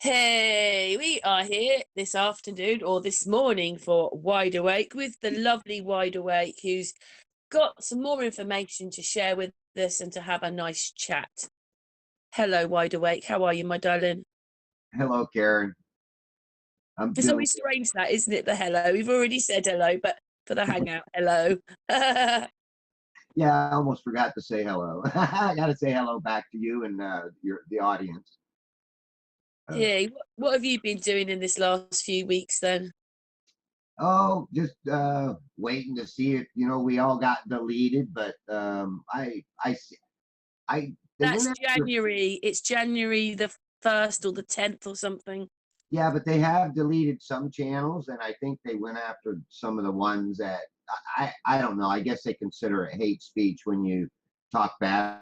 Hey, we are here this afternoon or this morning for Wide Awake with the lovely Wide Awake who's got some more information to share with us and to have a nice chat. Hello, Wide Awake. How are you, my darling? Hello, Karen. I'm It's doing always strange that, isn't it? The hello. We've already said hello, but for the hangout, hello. yeah, I almost forgot to say hello. I got to say hello back to you and the audience. Uh, Hey, what have you been doing in this last few weeks then? just waiting to see if we all got deleted, but they went That's after. January. It's January the 1st or the 10th or something. Yeah, but they have deleted some channels, and I think they went after some of the ones that I don't know. I guess they consider it hate speech when you talk bad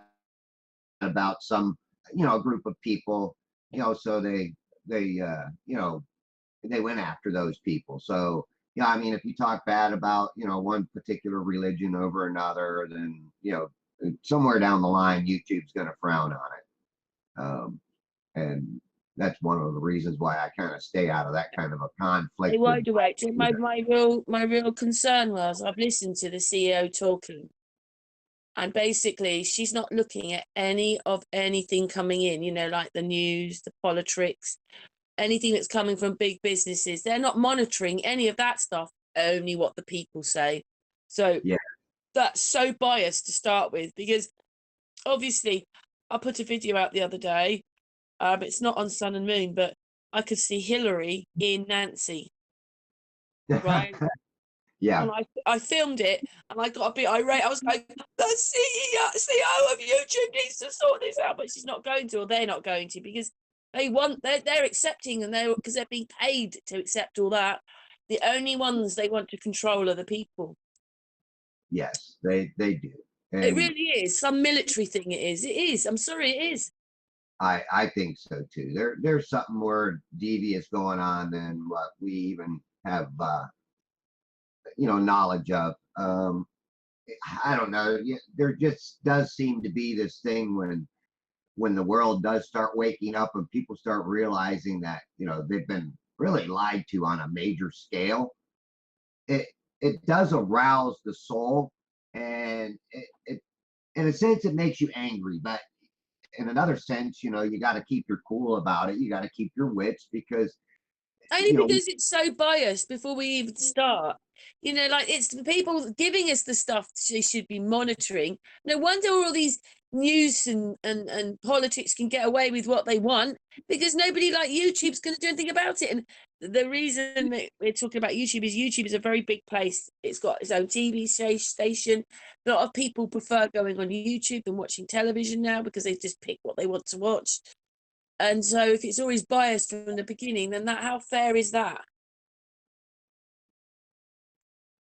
about some group of people. So they went after those people. So yeah, I mean, if you talk bad about one particular religion over another, then somewhere down the line, YouTube's going to frown on it, and that's one of the reasons why I kind of stay out of that kind of a Hey, conflict with. wide awake. So my real concern was I've listened to the CEO talking, and basically she's not looking at any of anything coming in, like the news, the politics, anything that's coming from big businesses. They're not monitoring any of that stuff, only what the people say. So Yeah, that's so biased to start with, because obviously I put a video out the other day. It's not on Sun and Moon, but I could see Hillary in Nancy, right? yeah, And I filmed it and I got a bit irate. I was like, the CEO of YouTube needs to sort this out, but she's not going to, or they're not going to, because they're accepting, and because they're being paid to accept all that. The only ones they want to control are the people. yes, they do, It and really is some military thing. It is. It is. I'm sorry, it is. I think so too. There's something more devious going on than what we even have knowledge of. I don't know. There just does seem to be this thing when the world does start waking up and people start realizing that they've been really lied to on a major scale. It does arouse the soul, and it in a sense it makes you angry, but in another sense, you got to keep your cool about it. You got to keep your wits because Only you know because it's so biased before we even start. Like, it's the people giving us the stuff they should be monitoring. No wonder all these news and politics can get away with what they want, because nobody like YouTube's going to do anything about it. And the reason that we're talking about YouTube is a very big place. It's got its own TV station. A lot of people prefer going on YouTube than watching television now, because they just pick what they want to watch. And so if it's always biased from the beginning, then how fair is that?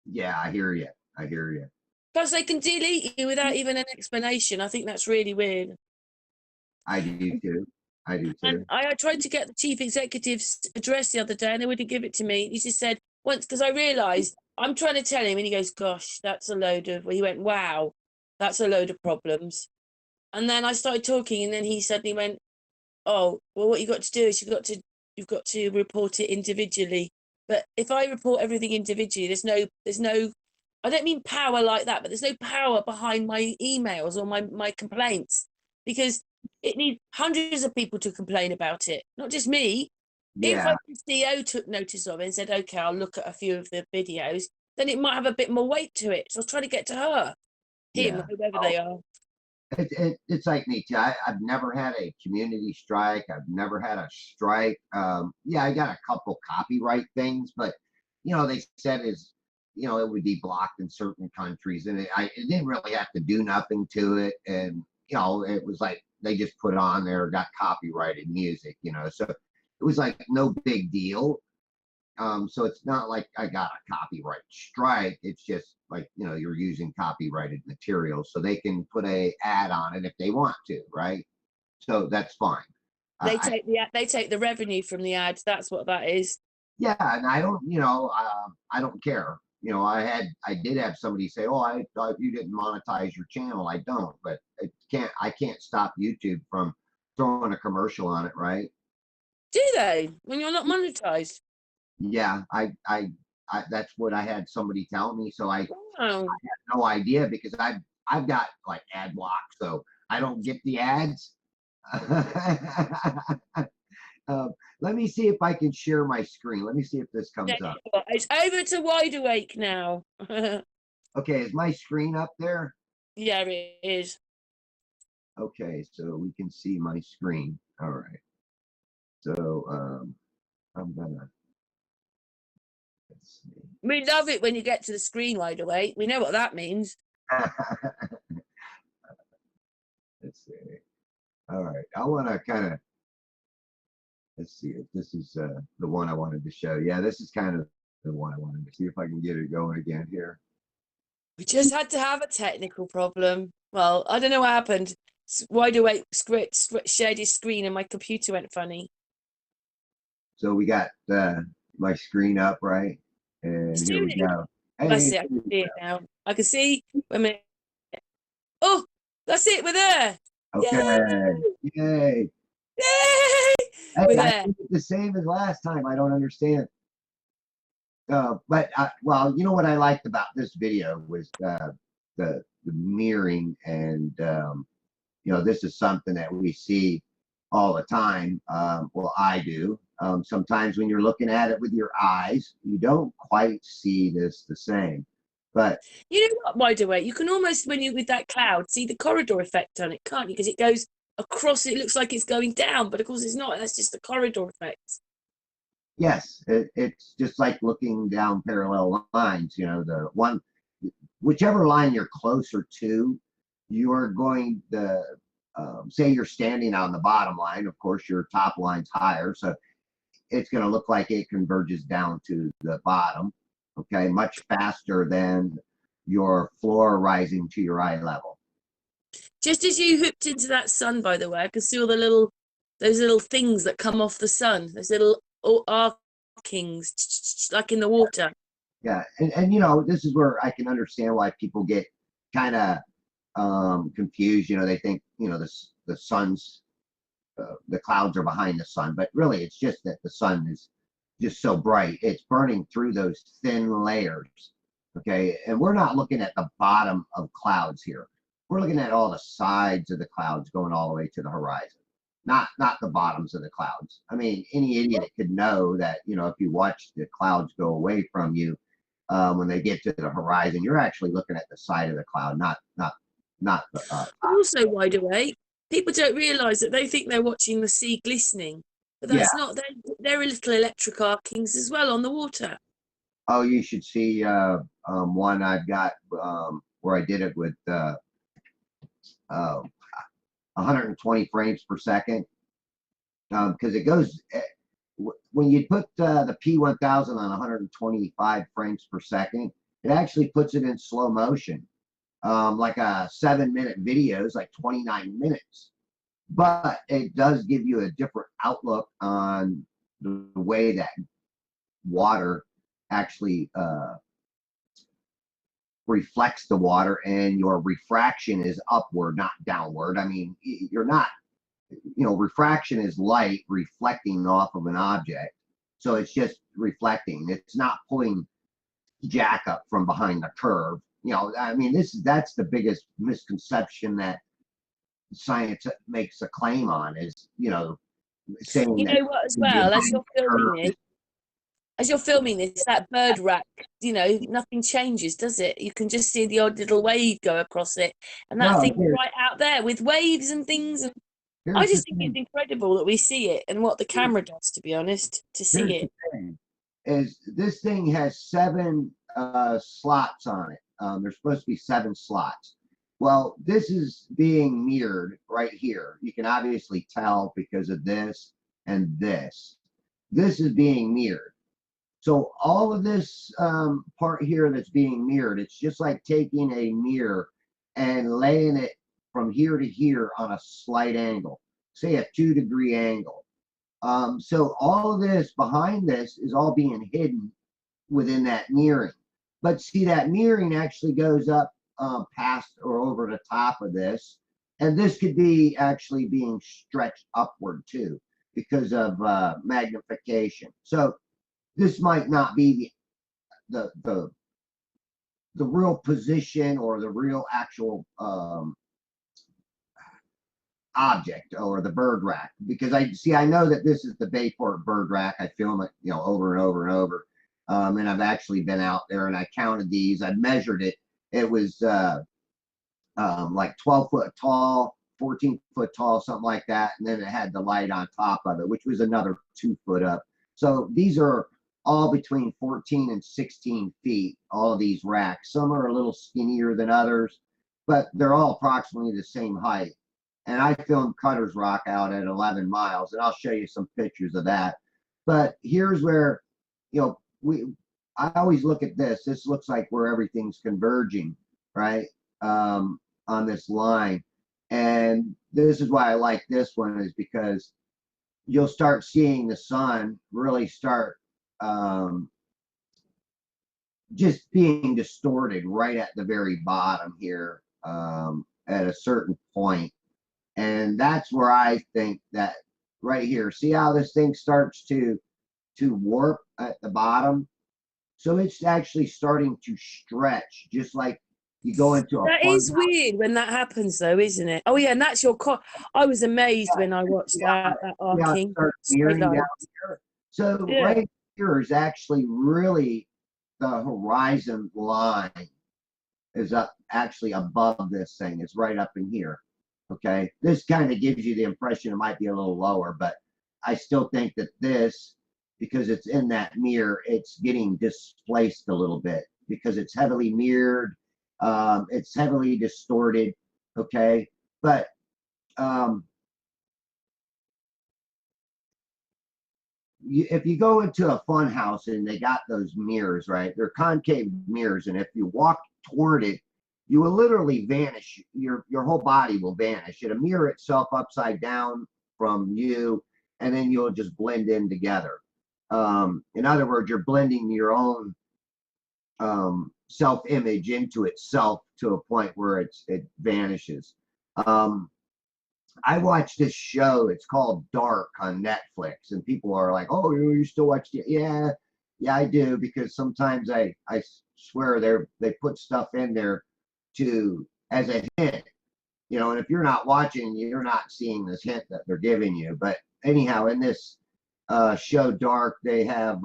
yeah, I hear you. I hear you. Plus, they can delete you without even an explanation. I think that's really weird. I do too. I do And too. I tried to get the chief executive's address the other day, and they wouldn't give it to me. He just said once, because I realised I'm trying to tell him, and he goes, "Gosh, that's a load of." He went, "Wow, that's a load of problems." And then I started talking, and then he suddenly went, "Oh, well, what you got to do is you've got to report it individually." But if I report everything individually, there's no I don't mean power like that, but there's no power behind my emails or my complaints, because it needs hundreds of people to complain about it, not just me. If Yeah. like the CEO took notice of it and said, "Okay, I'll look at a few of the videos," then it might have a bit more weight to it. So I was trying to get to her, him, Yeah. whoever Oh, they are. it's like me too. I've never had a community strike. I've never had a strike. Yeah, I got a couple copyright things, but they said it would be blocked in certain countries, and it didn't really have to do nothing to it, and it was like they just put on there got copyrighted music, so it was like no big deal. So it's not like I got a copyright strike. It's just like, you're using copyrighted material, so they can put a ad on it if they want to, right? So that's fine. I They take the revenue from the ads. That's what that is. Yeah, and I don't care. I did have somebody say, "Oh, I thought you didn't monetize your channel." I don't, but I can't stop YouTube from throwing a commercial on it, right? Do they? When you're not monetized? Yeah, that's what I had somebody tell me. So I Wow. had no idea because I've got like ad block, so I don't get the ads. Let me see if I can share my screen. Let me see if this Yeah, comes up. it's over to Wide Awake now. Okay, is my screen up there? Yeah, it is. Okay, so we can see my screen. All right. So I'm gonna let's see. We love it when you get to the screen Wide Awake. We know what that means. Let's see. All right. I want to kind of let's see if this is the one I wanted to show. Yeah, this is kind of the one I wanted to see if I can get it going again here. We just had to have a technical problem. Well, I don't know what happened. Wide Awake shared his screen and my computer went funny. So we got my screen up, right? And here we go. That's Hey, it. I can see it now. I can see. Wait a minute. Oh, that's it. We're there. okay. Yay! Yay. Yay! Hey, We're I there. think it's the same as last time. I don't understand. But well, you know what I liked about this video was the mirroring, and you know, this is something that we see all the time. Well, I do. Sometimes when you're looking at it with your eyes, you don't quite see this the same. But You know what, Wide Awake? You can almost, when you with that cloud, see the corridor effect on it, can't you? Because it goes across. It looks like it's going down, but of course it's not. That's just the corridor effect. yes, it's just like looking down parallel lines. You know, the one, whichever line you're closer to, you're going to say you're standing on the bottom line. Of course, your top line's higher, so it's going to look like it converges down to the bottom. Okay, much faster than your floor rising to your eye level. Just as you hooked into that sun, by the way, I can see all those little things that come off the sun. Those little arkings, like in the water. Yeah, and you know, this is where I can understand why people get kind of confused. You know, they think, you know, the sun's the clouds are behind the sun, but really it's just that the sun is just so bright. It's burning through those thin layers. Okay, and we're not looking at the bottom of clouds here. We're looking at all the sides of the clouds going all the way to the horizon, not the bottoms of the clouds. I mean, any idiot could know that, you know, if you watch the clouds go away from you, when they get to the horizon, you're actually looking at the side of the cloud, not the Also, Wide Awake, people don't realise that they think they're watching the sea glistening, but yeah. that's not. They're little electric arkings as well on the water. Oh, you should see one I've got where I did it with 120 frames per second, because it goes when you put the P1000 on 125 frames per second, it actually puts it in slow motion. Like a 7-minute video is like 29 minutes, but it does give you a different outlook on the way that water actually reflects the water, and your refraction is upward, not downward. I mean, you're not, you know, refraction is light reflecting off of an object. So it's just reflecting. It's not pulling jack up from behind the curve. You know, I mean, that's the biggest misconception that science makes a claim on is, you know, saying You that know what? As well, behind the curve. as you're filming this, that bird rack, you know, nothing changes, does it? You can just see the odd little wave go across it, and that No, thing's right out there with waves and things. And I here's the just think it's thing. incredible that we see it and what the camera does, to be honest, to see Here's the it. thing. Is this thing has 7 slots on it. There's supposed to be 7 slots. Well, this is being mirrored right here. You can obviously tell because of this and this. This is being mirrored. So all of this part here that's being mirrored, it's just like taking a mirror and laying it from here to here on a slight angle, say a 2-degree angle. So all of this behind this is all being hidden within that mirroring. But see, that mirroring actually goes up past or over the top of this. And this could be actually being stretched upward too. because of magnification. So this might not be the real position or the real actual object or the bird rack, because I know that this is the Bayport bird rack. I film it, over and over and over. And I've actually been out there and I counted these. I measured it. It was like 12 foot tall, 14 foot tall, something like that. And then it had the light on top of it, which was another 2 foot up. So these are all between 14 and 16 feet, all of these racks. Some are a little skinnier than others, but they're all approximately the same height. And I filmed Cutter's Rock out at 11 miles, and I'll show you some pictures of that. But here's where, I always look at this. This looks like where everything's converging, right, on this line. And this is why I like this one, is because you'll start seeing the sun really start just being distorted right at the very bottom here at a certain point. And that's where I think that right here, see how this thing starts to warp at the bottom? So it's actually starting to stretch, just like you go into a That is weird when that happens, though, isn't it? Oh yeah, and that's your I was amazed when I watched that arcing. So right here is actually really the horizon line is up actually above this thing. It's right up in here. Okay, this kind of gives you the impression it might be a little lower, but I still think that this, because it's in that mirror, it's getting displaced a little bit because it's heavily mirrored. It's heavily distorted. Okay, but if you go into a fun house and they got those mirrors, right? They're concave mirrors, and if you walk toward it, you will literally vanish. Your whole body will vanish. It'll mirror itself upside down from you, and then you'll just blend in together. In other words, you're blending your own self-image into itself to a point where it vanishes. I watched this show. It's called Dark on Netflix, and people are like, "Oh, you still watch it?" Yeah, I do, because sometimes I swear they put stuff in there as a hint, and if you're not watching, you're not seeing this hint that they're giving you. But anyhow, in this show Dark, they have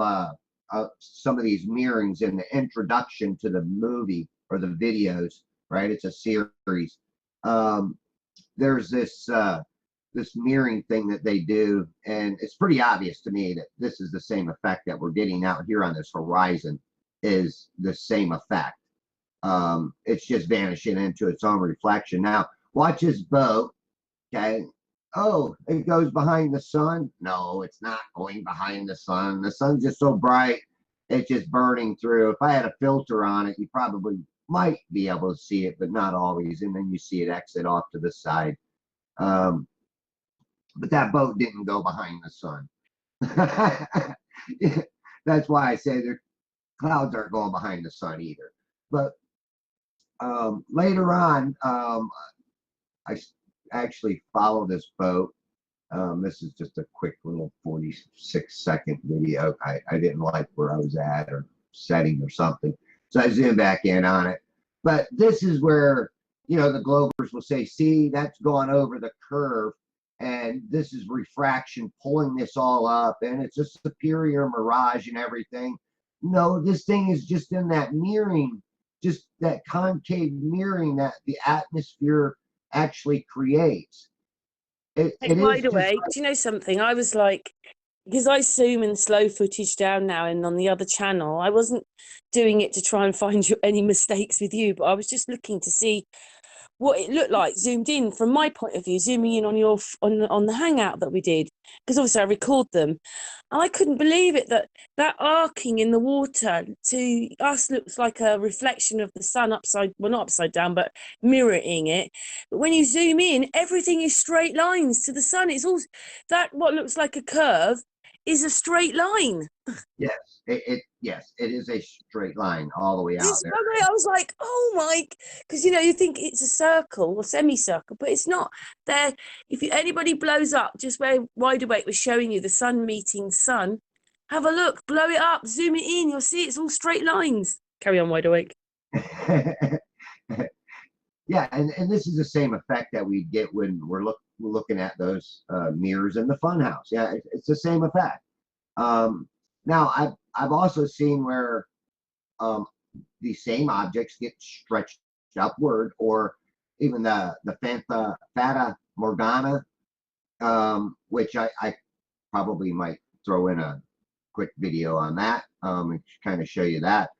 some of these mirrorings in the introduction to the movie or the videos, right? It's a series. There's this mirroring thing that they do, and it's pretty obvious to me that this is the same effect that we're getting out here on this horizon, is the same effect. It's just vanishing into its own reflection. Now watch his boat. Okay, oh, it goes behind the sun. No, it's not going behind the sun. The sun's just so bright, it's just burning through. If I had a filter on it, you probably might be able to see it, but not always. And then you see it exit off to the side. But that boat didn't go behind the sun. That's why I say the clouds aren't going behind the sun either. But later on, I actually follow this boat. This is just a quick little 46-second video. I didn't like where I was at or setting or something, so I zoom back in on it. But this is where, the Globers will say, see, that's going over the curve, and this is refraction pulling this all up, and it's a superior mirage and everything. No, this thing is just in that mirroring, just that concave mirroring that the atmosphere actually creates. By the way, do you know something? I was like, because I zoom and slow footage down now and on the other channel, I wasn't doing it to try and find any mistakes with you, but I was just looking to see what it looked like zoomed in from my point of view, zooming in on your on the hangout that we did, because obviously I record them, and I couldn't believe it that arcing in the water to us looks like a reflection of the sun not upside down, but mirroring it. But when you zoom in, everything is straight lines to the sun. It's all that what looks like a curve is a straight line. Yes, yes, it is a straight line all the way out It's there. the way I was like, oh my, because you think it's a circle or semicircle, but it's not. There, if anybody blows up, just where Wide Awake was showing you the sun meeting sun, have a look, blow it up, zoom it in, you'll see it's all straight lines. Carry on, Wide Awake. Yeah, and this is the same effect that we get when we're looking at those mirrors in the funhouse. Yeah, it's the same effect. Now I've also seen where um, these same objects get stretched upward, or even the Fata Morgana, which I probably might throw in a quick video on that, and kind of show you that.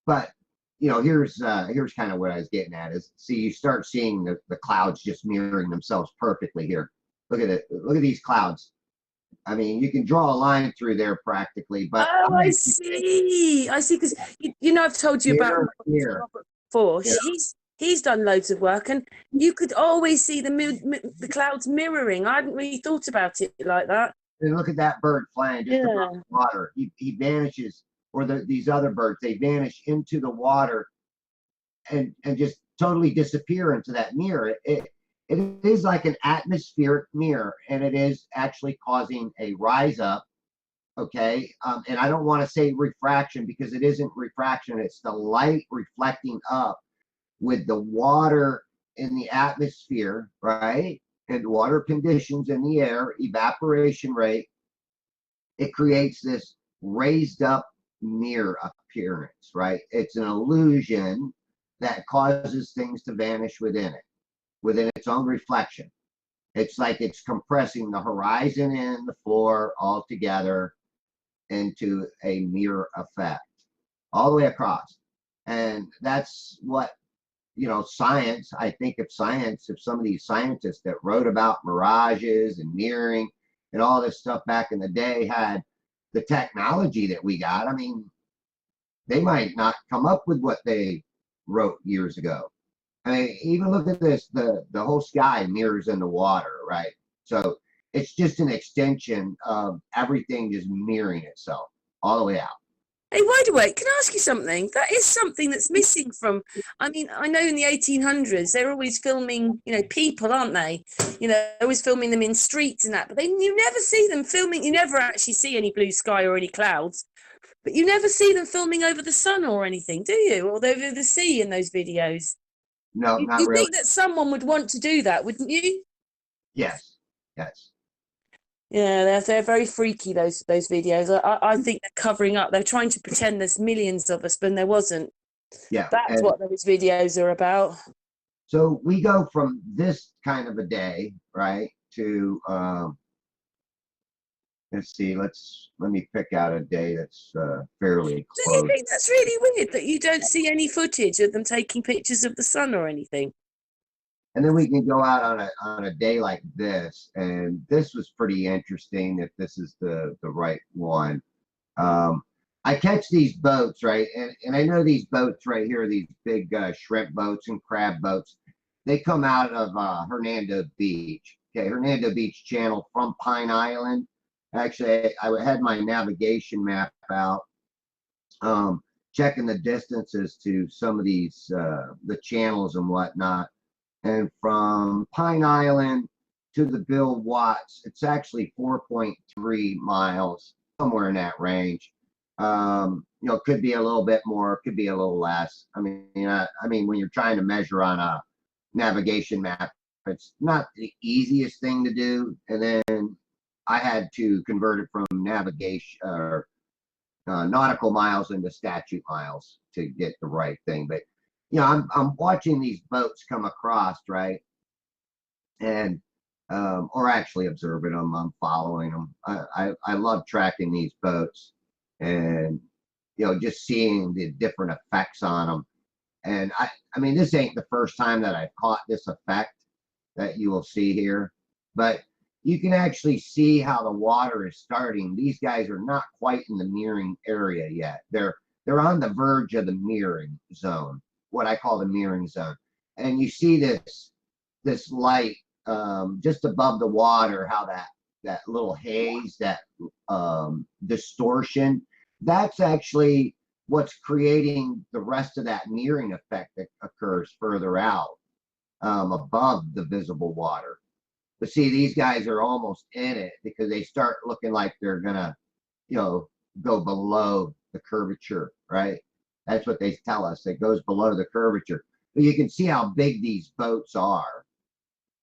But here's kind of what I was getting at is, see, you start seeing the clouds just mirroring themselves perfectly here. Look at it. Look at these clouds. I mean, you can draw a line through there practically, but Oh, I see. I see. Because I've told you about here. Robert before. Yeah. He's done loads of work, and you could always see the clouds mirroring. I hadn't really thought about it like that. And look at that bird flying just above the water. He vanishes, or these other birds, they vanish into the water and just totally disappear into that mirror. It is like an atmospheric mirror, and it is actually causing a rise up. Okay. And I don't want to say refraction, because it isn't refraction, it's the light reflecting up with the water in the atmosphere, right? And water conditions in the air, evaporation rate. It creates this raised up mirror appearance, right? It's an illusion that causes things to vanish within its own reflection. It's like it's compressing the horizon and the floor all together into a mirror effect all the way across. And that's what, science, I think if some of these scientists that wrote about mirages and mirroring and all this stuff back in the day had the technology that we got, I mean, they might not come up with what they wrote years ago. I mean, even look at this, the whole sky mirrors in the water, right? So it's just an extension of everything just mirroring itself all the way out. Hey, Wide Awake, can I ask you something? That is something that's missing from, I mean, I know in the 1800s, they're always filming, people, aren't they? Always filming them in streets and that, but you never see them filming, you never actually see any blue sky or any clouds, but you never see them filming over the sun or anything, do you? Or over the sea in those videos. No, not You really. think that someone would want to do that, wouldn't you? Yes, yes. Yeah, they're very freaky, those videos. I think they're covering up. They're trying to pretend there's millions of us, but there wasn't. Yeah. That's what those videos are about. So we go from this kind of a day, right, to let's see, let me pick out a day that's fairly close. Do you think that's really weird that you don't see any footage of them taking pictures of the sun or anything? And then we can go out on a day like this, and this was pretty interesting if this is the right one. I catch these boats, right? And I know these boats right here, these big shrimp boats and crab boats, they come out of Hernando Beach. Okay, Hernando Beach channel from Pine Island. Actually, I had my navigation map out, checking the distances to some of these, the channels and whatnot. And from Pine Island to the Bill Watts, it's actually 4.3 miles, somewhere in that range. It could be a little bit more, could be a little less. I mean, when you're trying to measure on a navigation map, it's not the easiest thing to do. And then I had to convert it from navigation or nautical miles into statute miles to get the right thing. But I'm watching these boats come across, right? And or actually observing them, I'm following them. I love tracking these boats, and just seeing the different effects on them. And I mean, this ain't the first time that I've caught this effect that you will see here, but you can actually see how the water is starting. These guys are not quite in the mirroring area yet. They're on the verge of the mirroring zone, what I call the mirroring zone. And you see this light just above the water, how that little haze, that distortion, that's actually what's creating the rest of that mirroring effect that occurs further out, above the visible water. But see, these guys are almost in it because they start looking like they're gonna, you know, go below the curvature, right? That's what they tell us. It goes below the curvature. But you can see how big these boats are.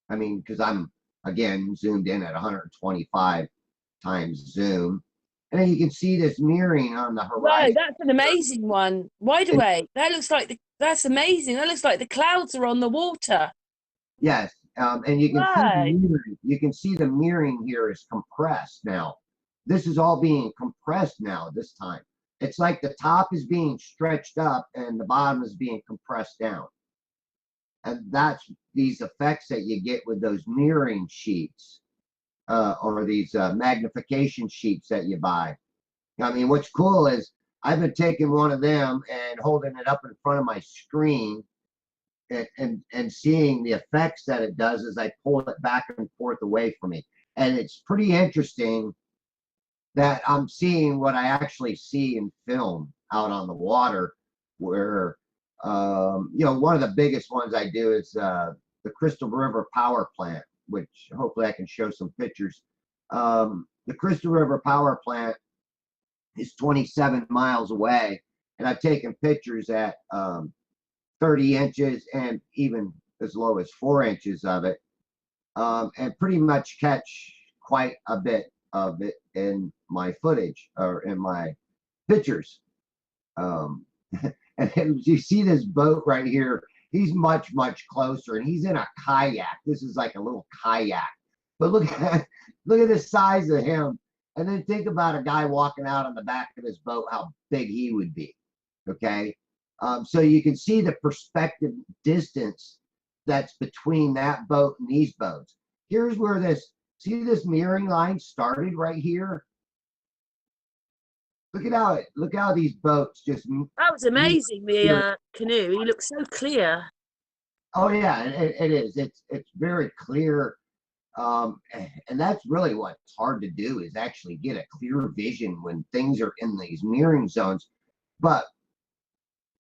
I mean, because I'm again zoomed in at 125 times zoom. And then you can see this mirroring on the Whoa, horizon. that's an amazing one. Wide And awake. That looks like that's amazing. That looks like the clouds are on the water. yes, and you can see the Right. mirroring. You can see the mirroring here is compressed now. This is all being compressed now this time. It's like the top is being stretched up and the bottom is being compressed down. And that's these effects that you get with those mirroring sheets, or these magnification sheets that you buy. I mean, what's cool is I've been taking one of them and holding it up in front of my screen, and seeing the effects that it does as I pull it back and forth away from me. And it's pretty interesting that I'm seeing what I actually see in film out on the water, where one of the biggest ones I do is the Crystal River Power Plant, which hopefully I can show some pictures. The Crystal River Power Plant is 27 miles away, and I've taken pictures at 30 inches and even as low as 4 inches of it, and pretty much catch quite a bit of it in my footage or in my pictures. Um, and you see this boat right here. He's much, much closer, and he's in a kayak. This is like a little kayak. But look at the size of him. And then think about a guy walking out on the back of his boat, how big he would be. Okay. So you can see the perspective distance that's between that boat and these boats. Here's where see this mirroring line started right here. Look how these boats just. That was amazing. The canoe. He looks so clear. Oh yeah, it is. It's very clear, and that's really what's hard to do, is actually get a clear vision when things are in these mirroring zones. But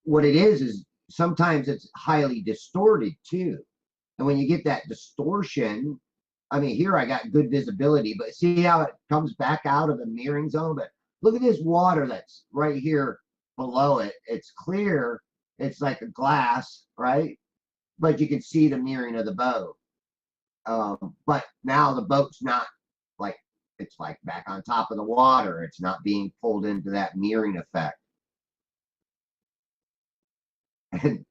what it is sometimes it's highly distorted too. And when you get that distortion, I mean, here I got good visibility, but see how it comes back out of the mirroring zone? But look at this water that's right here below it. It's clear. It's like a glass, right? But you can see the mirroring of the boat. But now the boat's not like, it's like back on top of the water. It's not being pulled into that mirroring effect. And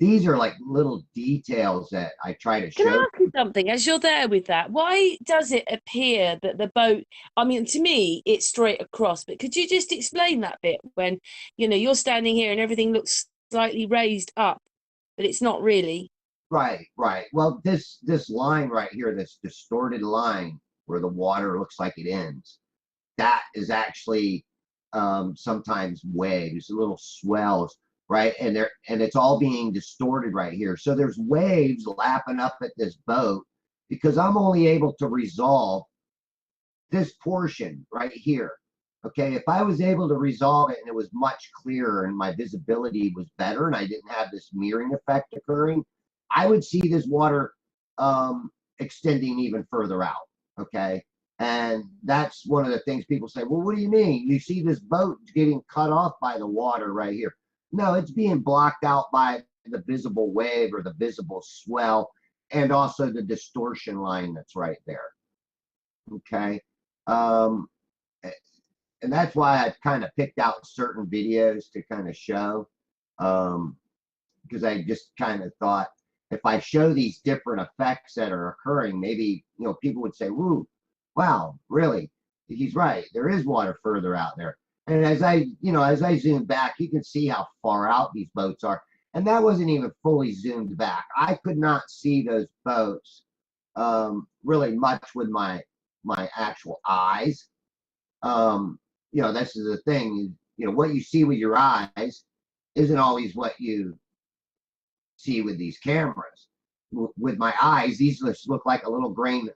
these are like little details that I try to Can I show. ask you something? As you're there with that, why does it appear that the boat? I mean, to me, it's straight across. But could you just explain that bit when you're standing here and everything looks slightly raised up, but it's not really. Right, right. Well, this line right here, this distorted line where the water looks like it ends, that is actually sometimes waves, little swells, right? And it's all being distorted right here. So there's waves lapping up at this boat because I'm only able to resolve this portion right here. Okay, if I was able to resolve it and it was much clearer and my visibility was better and I didn't have this mirroring effect occurring, I would see this water extending even further out. Okay, and that's one of the things people say, well, what do you mean? You see this boat getting cut off by the water right here. No, it's being blocked out by the visible wave or the visible swell, and also the distortion line that's right there. Okay. Um, and that's why I've kind of picked out certain videos to kind of show, because I just kind of thought if I show these different effects that are occurring, maybe people would say, "Woo, wow, really? He's right. There is water further out there." And as I zoom back, you can see how far out these boats are, and that wasn't even fully zoomed back. I could not see those boats really much with my actual eyes. This is the thing. What you see with your eyes isn't always what you see with these cameras. With my eyes, these just look like a little grain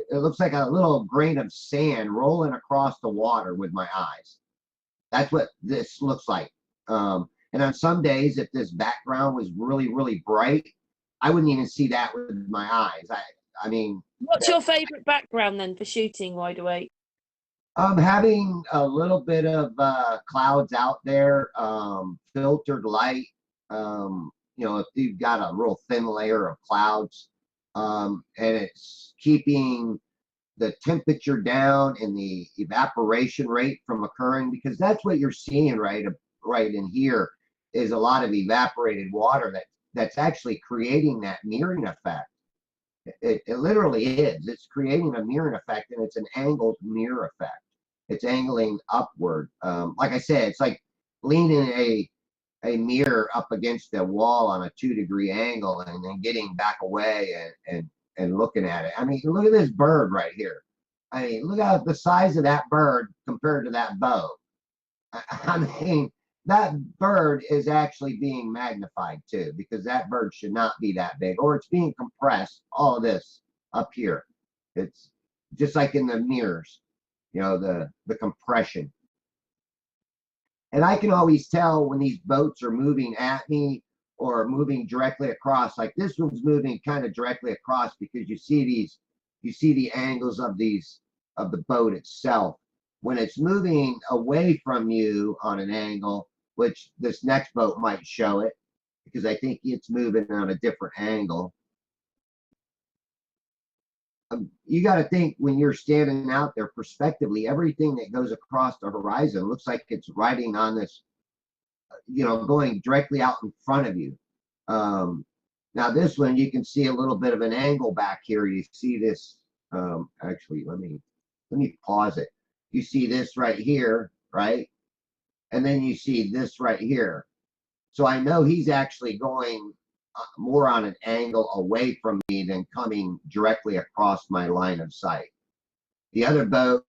it looks like a little grain of sand rolling across the water with my eyes. That's what this looks like. And on some days, if this background was really, really bright, I wouldn't even see that with my eyes. I mean, What's your favorite background then for shooting Wide Awake? having a little bit of clouds out there, filtered light. If you've got a real thin layer of clouds, and it's keeping the temperature down and the evaporation rate from occurring, because that's what you're seeing right in here is a lot of evaporated water that's actually creating that mirroring effect. It literally is. It's creating a mirroring effect, and it's an angled mirror effect. It's angling upward. Like I said, it's like leaning a mirror up against a wall on a 2-degree angle and then getting back away and looking at it. I mean, look at this bird right here. I mean, look at the size of that bird compared to that bow. I mean, that bird is actually being magnified too, because that bird should not be that big, or it's being compressed, all of this up here. It's just like in the mirrors, the compression. And I can always tell when these boats are moving at me or moving directly across. Like this one's moving kind of directly across, because you see the angles of the boat itself. When it's moving away from you on an angle, which this next boat might show it, because I think it's moving on a different angle. You got to think, when you're standing out there prospectively, everything that goes across the horizon looks like it's riding on this, going directly out in front of you. Now this one, you can see a little bit of an angle back here. You see this, actually, let me pause it. You see this right here, right? And then you see this right here. So I know he's actually going more on an angle away from me than coming directly across my line of sight. The other boat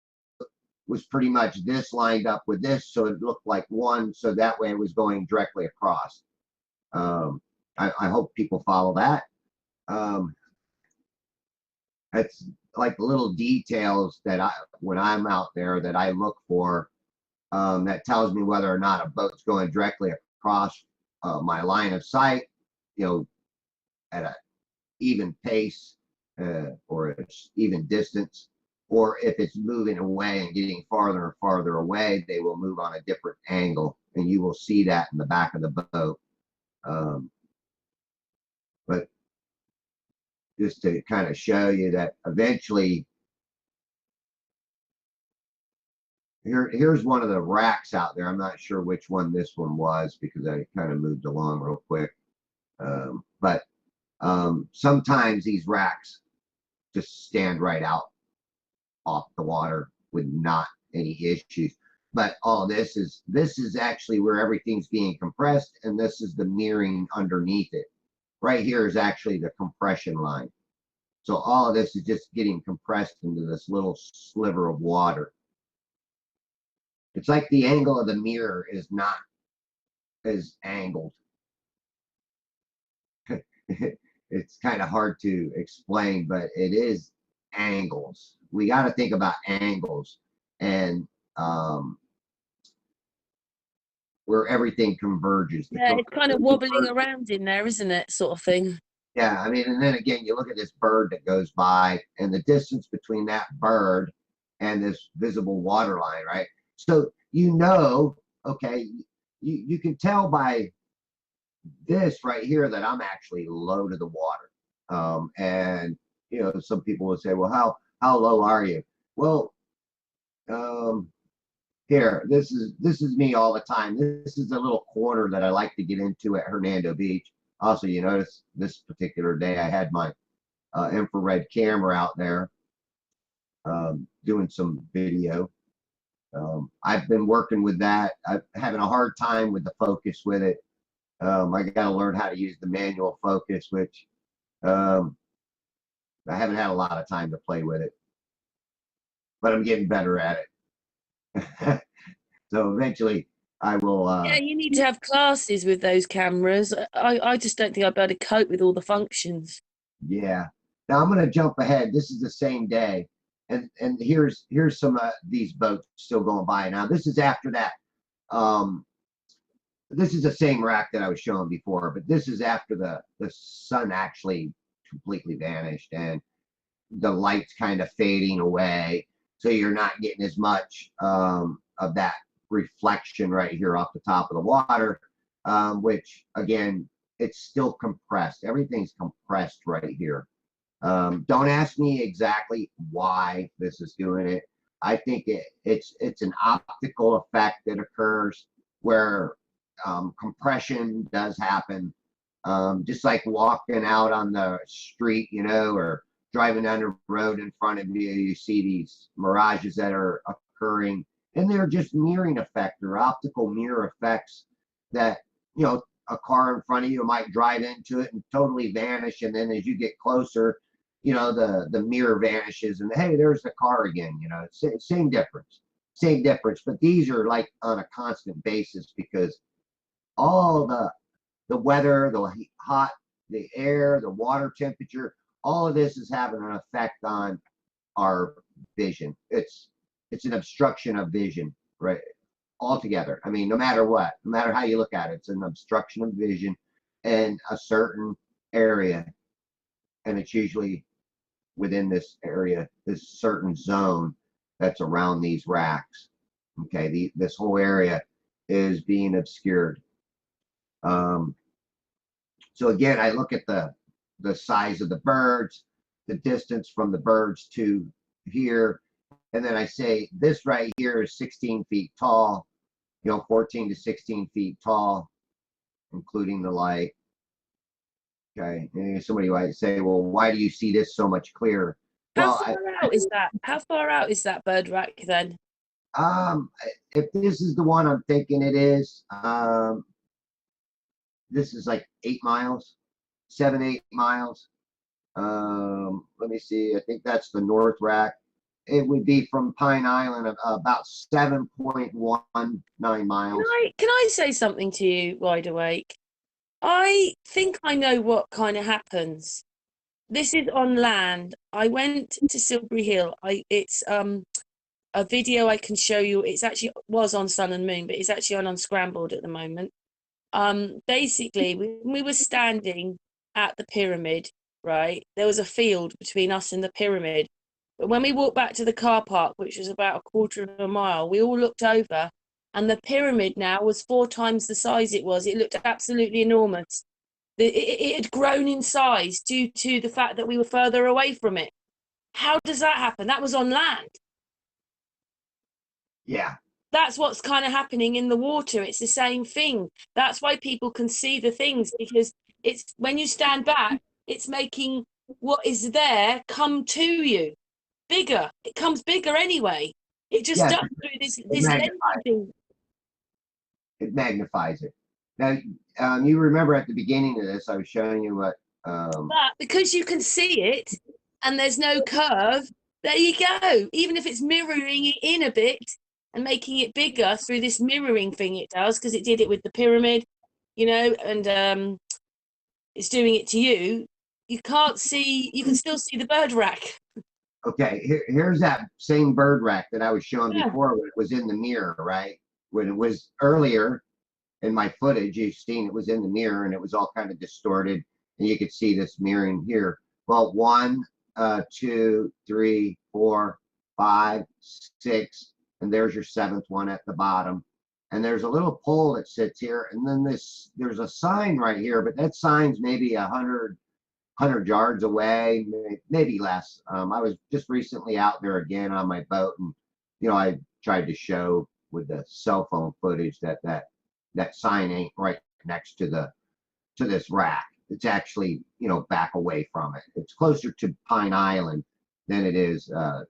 was pretty much this lined up with this, so it looked like one, so that way it was going directly across. I hope people follow that. That's like little details that when I'm out there, that I look for, that tells me whether or not a boat's going directly across my line of sight, at an even pace, or an even distance, or if it's moving away and getting farther and farther away, they will move on a different angle, and you will see that in the back of the boat. But just to kind of show you that eventually, here's one of the racks out there. I'm not sure which one this one was, because I kind of moved along real quick. But sometimes these racks just stand right out off the water with not any issues. But all this is actually where everything's being compressed, and this is the mirroring underneath it. Right here is actually the compression line. So all of this is just getting compressed into this little sliver of water. It's like the angle of the mirror is not as angled. It's kind of hard to explain, but it is angles. We got to think about angles, and where everything converges. Yeah, it's kind of wobbling around in there, isn't it? Sort of thing. Yeah, I mean, and then again, you look at this bird that goes by, and the distance between that bird and this visible water line, right? So okay, you can tell by this right here that I'm actually low to the water. And some people will say, well, how low are you? Well, here, this is me all the time. This is a little corner that I like to get into at Hernando Beach. Also, you notice this particular day I had my infrared camera out there, doing some video. I've been working with that. I'm having a hard time with the focus with it. I got to learn how to use the manual focus, which I haven't had a lot of time to play with it, but I'm getting better at it. So eventually I will. Yeah, you need to have classes with those cameras. I just don't think I'd be able to cope with all the functions. Yeah. Now I'm going to jump ahead. This is the same day, and here's some these boats still going by. Now this is after that. Um, this is the same rack that I was showing before, but this is after the sun actually completely vanished and the light's kind of fading away, so you're not getting as much of that reflection right here off the top of the water, which again, it's still compressed. Everything's compressed right here. Don't ask me exactly why this is doing it. I think it's an optical effect that occurs where compression does happen. Just like walking out on the street, you know, or driving down the road in front of you, you see these mirages that are occurring, and they're just mirroring effect or optical mirror effects that, you know, a car in front of you might drive into it and totally vanish, and then as you get closer, you know, the mirror vanishes and hey, there's the car again. You know, it's same difference, same difference. But these are like on a constant basis because all the weather, the hot, the air, the water temperature, all of this is having an effect on our vision. It's an obstruction of vision, right? Altogether. I mean, no matter what, no matter how you look at it, it's an obstruction of vision in a certain area, and it's usually within this area, this certain zone that's around these racks. Okay, this whole area is being obscured. Um, So again, I look at the size of the birds, the distance from the birds to here, and then I say this right here is 16 feet tall, you know, 14 to 16 feet tall, including the light. Okay, and somebody might say, well, why do you see this so much clearer? How Well, far out is that? How far out is that bird rack then? um, if this is the one I'm thinking it is, this is like 8 miles, 7, 8 miles. Let me see. I think that's the North Rack. It would be from Pine Island about 7.19 miles. Can I say something to you, Wide Awake? I think I know what kind of happens. This is on land. I went to Silbury Hill. It's a video I can show you. It's actually was on Sun and Moon, but it's actually on Unscrambled at the moment. Basically, we were standing at the pyramid, right? There was a field between us and the pyramid. But when we walked back to the car park, which was about a quarter of a mile, we all looked over, and the pyramid now was 4 times the size it was. It looked absolutely enormous. It had grown in size due to the fact that we were further away from it. How does that happen? That was on land. Yeah. That's what's kind of happening in the water. It's the same thing. That's why people can see the things, because it's when you stand back, it's making what is there come to you bigger. It comes bigger anyway. It just Yes, does through this it lensing thing. it magnifies it. Now, you remember at the beginning of this, I was showing you what. But because you can see it and there's no curve, there you go. Even if it's mirroring it in a bit and making it bigger through this mirroring thing it does, because it did it with the pyramid, you know, and it's doing it to you. You can't see, you can still see the bird rack. Okay, here's that same bird rack that I was showing Yeah. before when it was in the mirror, right? When it was earlier in my footage, you've seen it was in the mirror and it was all kind of distorted, and you could see this mirroring here. Well, one, two, three, four, five, six, and there's your seventh one at the bottom. And there's a little pole that sits here, and then there's a sign right here, but that sign's maybe 100 yards away, maybe less. I was just recently out there again on my boat, and you know, I tried to show with the cell phone footage that sign ain't right next to this rack. It's actually, you know, back away from it. It's closer to Pine Island than it is to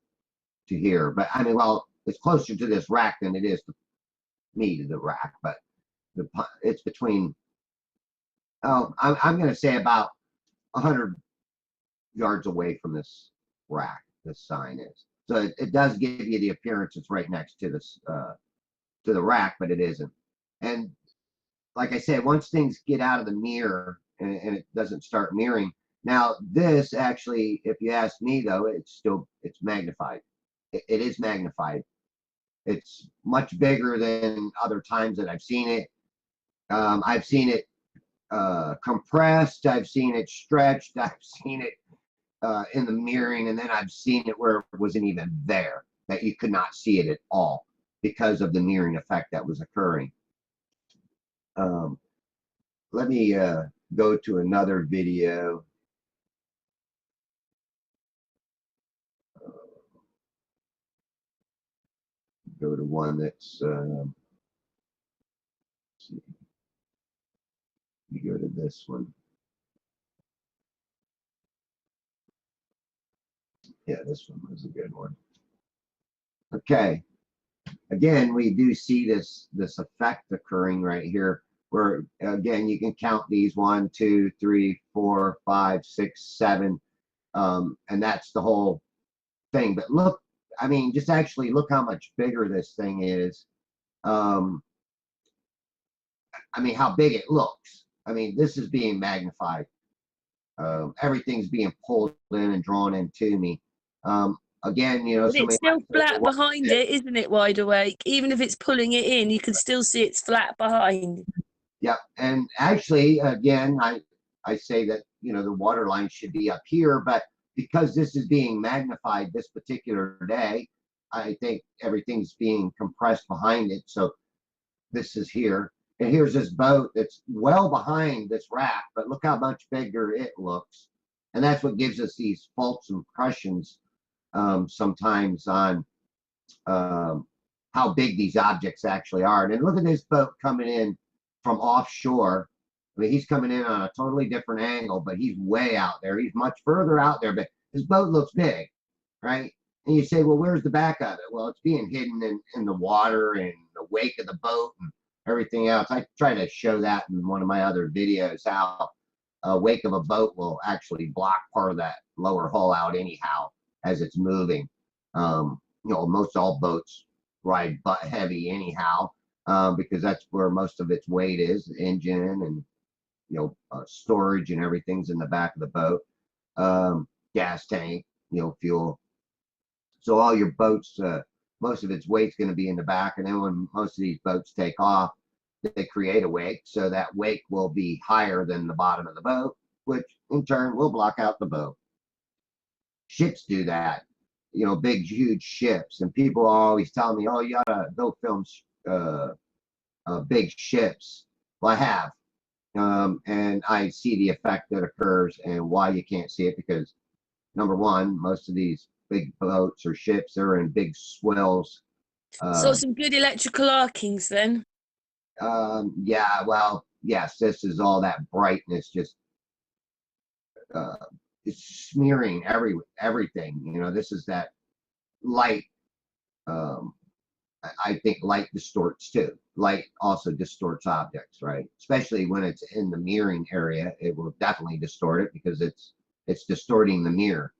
here. But I mean, well, it's closer to this rack than it is to me to the rack. But it's between. Oh, I'm going to say about 100 yards away from this rack. This sign is. So it does give you the appearance it's right next to this to the rack, but it isn't. And like I said, once things get out of the mirror and it doesn't start mirroring, Now, this actually, if you ask me though, it's magnified. It is magnified. It's much bigger than other times that I've seen it. I've seen it compressed. I've seen it stretched. I've seen it in the mirroring, and then I've seen it where it wasn't even there, that you could not see it at all because of the mirroring effect that was occurring. Let me go to another video. Go to one that's see. You go to this one. Yeah, this one was a good one. Okay. Again, we do see this effect occurring right here, where again you can count these 1, 2, 3, 4, 5, 6, 7, and that's the whole thing. But look, I mean, just actually look how much bigger this thing is. I mean, how big it looks. I mean, this is being magnified. Everything's being pulled in and drawn into me. Again, you know, But it's somebody still might say, flat well, behind it, isn't it, Wide Awake? Even if it's pulling it in, you can still see it's flat behind. yeah, and actually, again, I say that, you know, the water line should be up here, but because this is being magnified this particular day, I think everything's being compressed behind it. So this is here, and here's this boat that's well behind this raft, but look how much bigger it looks, and that's what gives us these false impressions sometimes on how big these objects actually are. And look at this boat coming in from offshore. I mean, he's coming in on a totally different angle, but he's way out there. He's much further out there, but his boat looks big, right? And you say, well, where's the back of it? Well, it's being hidden in the water and the wake of the boat and everything else. I try to show that in one of my other videos, how a wake of a boat will actually block part of that lower hull out anyhow as it's moving. You know, most all boats ride butt heavy anyhow, because that's where most of its weight is, engine and, you know, storage and everything's in the back of the boat. Gas tank, you know, fuel. So all your boats, most of its weight's going to be in the back. And then when most of these boats take off, they create a wake. So that wake will be higher than the bottom of the boat, which in turn will block out the boat. Ships do that, you know, big, huge ships. And people are always telling me, oh, you gotta go film big ships. Well, I have. And I see the effect that occurs and why you can't see it, because number one, most of these big boats or ships, they're in big swells. So some good electrical arkings then. Yeah, well, yes, this is all that brightness just it's smearing everything. You know, this is that light. Um, I think light distorts too. Light also distorts objects, right? Especially when it's in the mirroring area, it will definitely distort it because it's distorting the mirror.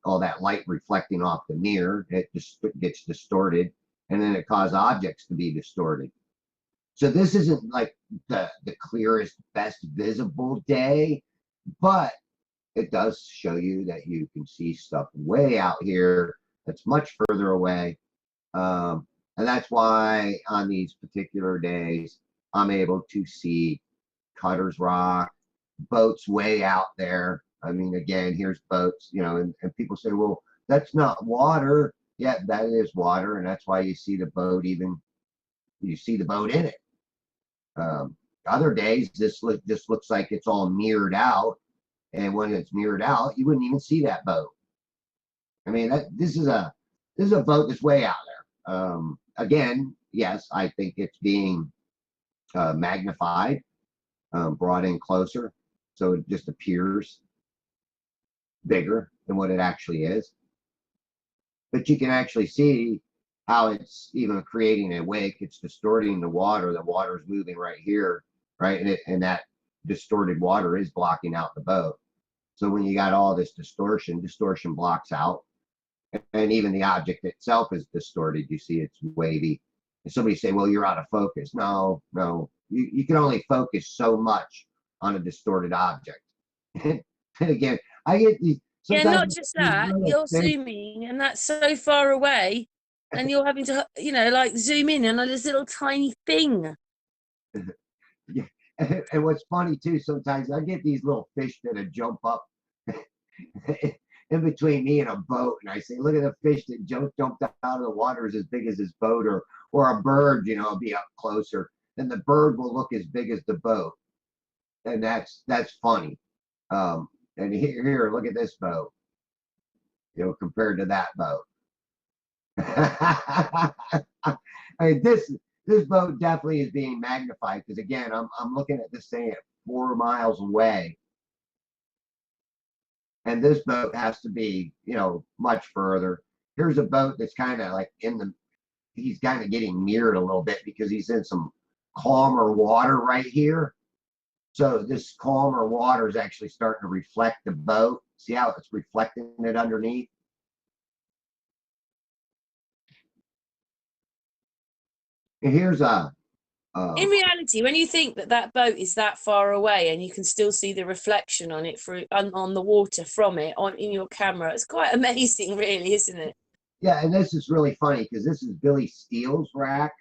All that light reflecting off the mirror, it just gets distorted, and then it causes objects to be distorted. So this isn't like the clearest, best visible day, but it does show you that you can see stuff way out here that's much further away. And that's why on these particular days, I'm able to see Cutter's Rock, boats way out there. I mean, again, here's boats, you know, and people say, well, that's not water. Yeah, that is water. And that's why you see the boat, even you see the boat in it. Other days, this just looks like it's all mirrored out. And when it's mirrored out, you wouldn't even see that boat. I mean, this is a boat that's way out there. Again, yes, I think it's being magnified, brought in closer, so it just appears bigger than what it actually is. But you can actually see how it's even creating a wake. It's distorting the water. The water is moving right here, right, and that distorted water is blocking out the boat. So when you got all this distortion blocks out, and even the object itself is distorted. You see it's wavy. And somebody say, well, you're out of focus. No, you can only focus so much on a distorted object. And again, I get these Yeah, sometimes not just these that, little you're fish. zooming and that's so far away, and you're having to, like zoom in on this little tiny thing. Yeah. And what's funny too, sometimes I get these little fish that jump up in between me and a boat, and I say, "Look at the fish that jumped out of the water is as big as this boat," or a bird, will be up closer, and the bird will look as big as the boat, and that's funny. Um, and here, look at this boat, compared to that boat. I mean, this boat definitely is being magnified because again, I'm looking at this thing at 4 miles away, and this boat has to be, much further. Here's a boat that's kind of like he's kind of getting mirrored a little bit because he's in some calmer water right here. So this calmer water is actually starting to reflect the boat. See how it's reflecting it underneath? And here's In um, reality, when you think that that boat is that far away and you can still see the reflection on it on the water from it in your camera, it's quite amazing, really, isn't it? yeah, and this is really funny because this is Billy Steele's rack.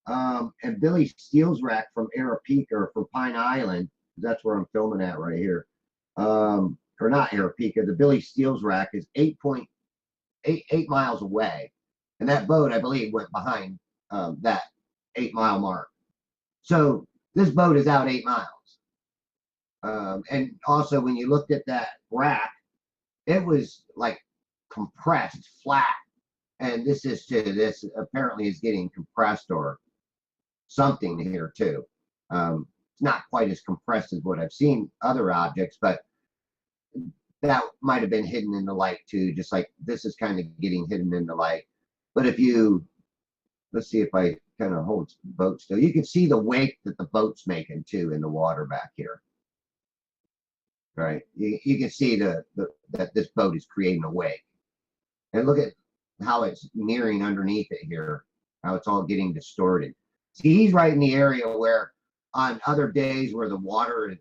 And Billy Steele's rack from Arapica or from Pine Island, that's where I'm filming at right here. Or not Arapica, the Billy Steele's rack is 8.88 miles away. And that boat, I believe, went behind that 8 mile mark. So this boat is out 8 miles. And also, when you looked at that rack, it was like compressed flat. And this apparently is getting compressed or something here too. It's not quite as compressed as what I've seen other objects, but that might have been hidden in the light too, just like this is kind of getting hidden in the light. But let's see if I kind of hold the boat still. You can see the wake that the boat's making too in the water back here. Right. You can see that this boat is creating a wake. And look at how it's mirroring underneath it here, how it's all getting distorted. See, he's right in the area where on other days where the water,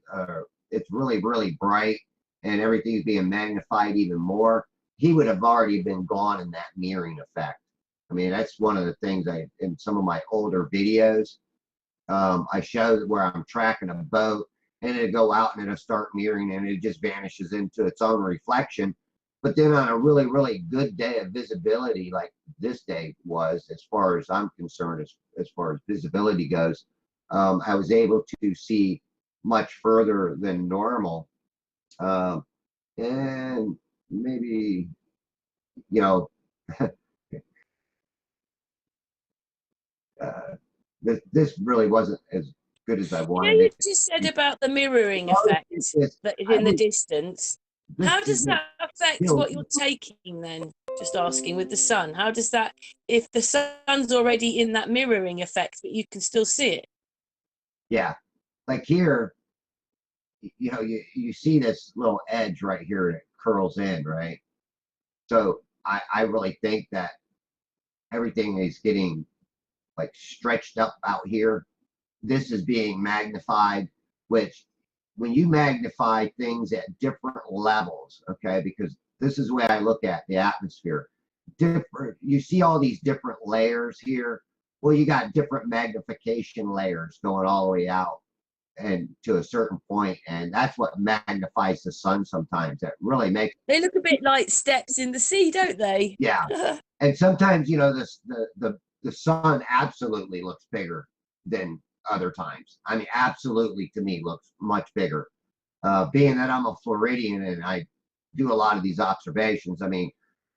it's really, really bright and everything's being magnified even more, he would have already been gone in that mirroring effect. I mean, that's one of the things in some of my older videos, I show where I'm tracking a boat and it'll go out and it'll start mirroring and it just vanishes into its own reflection. But then on a really, really good day of visibility, like this day was, as far as I'm concerned, as far as visibility goes, I was able to see much further than normal. And maybe, you know, uh, this really wasn't as good as I wanted You it. just said about the mirroring effect that is I in the was distance. this How does is that affect still, what you're taking then? Just asking with the sun. How does that, if the sun's already in that mirroring effect, but you can still see it? yeah, like here, you see this little edge right here and it curls in, right? So I really think that everything is getting like stretched up out here. This is being magnified, which when you magnify things at different levels, okay, because this is the way I look at the atmosphere. Different, you see all these different layers here. Well, you got different magnification layers going all the way out and to a certain point, and that's what magnifies the sun sometimes. That really makes, They look a bit like steps in the sea, don't they? yeah. And sometimes this the sun absolutely looks bigger than other times. I mean, absolutely to me looks much bigger. Being that I'm a Floridian and I do a lot of these observations, I mean,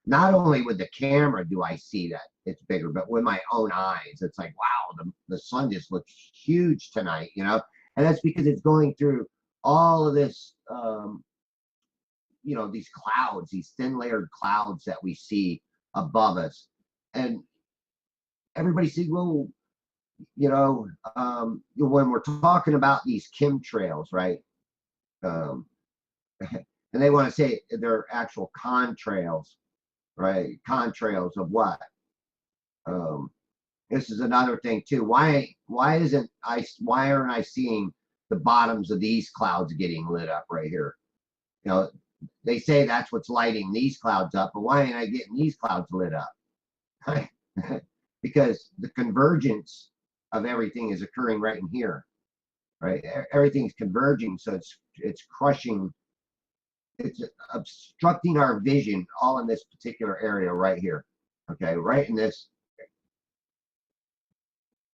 not only with the camera do I see that it's bigger, but with my own eyes, it's like, wow, the sun just looks huge tonight, and that's because it's going through all of this, these clouds, these thin layered clouds that we see above us. And everybody says, well, when we're talking about these chemtrails, right? Um, and they want to say they're actual contrails, right? Contrails of what? Um, this is another thing too. Why aren't I seeing the bottoms of these clouds getting lit up right here? they say that's what's lighting these clouds up, but why ain't I getting these clouds lit up? Because the convergence of everything is occurring right in here, right? Everything's converging, so it's crushing, it's obstructing our vision all in this particular area right here. Okay, right in this. I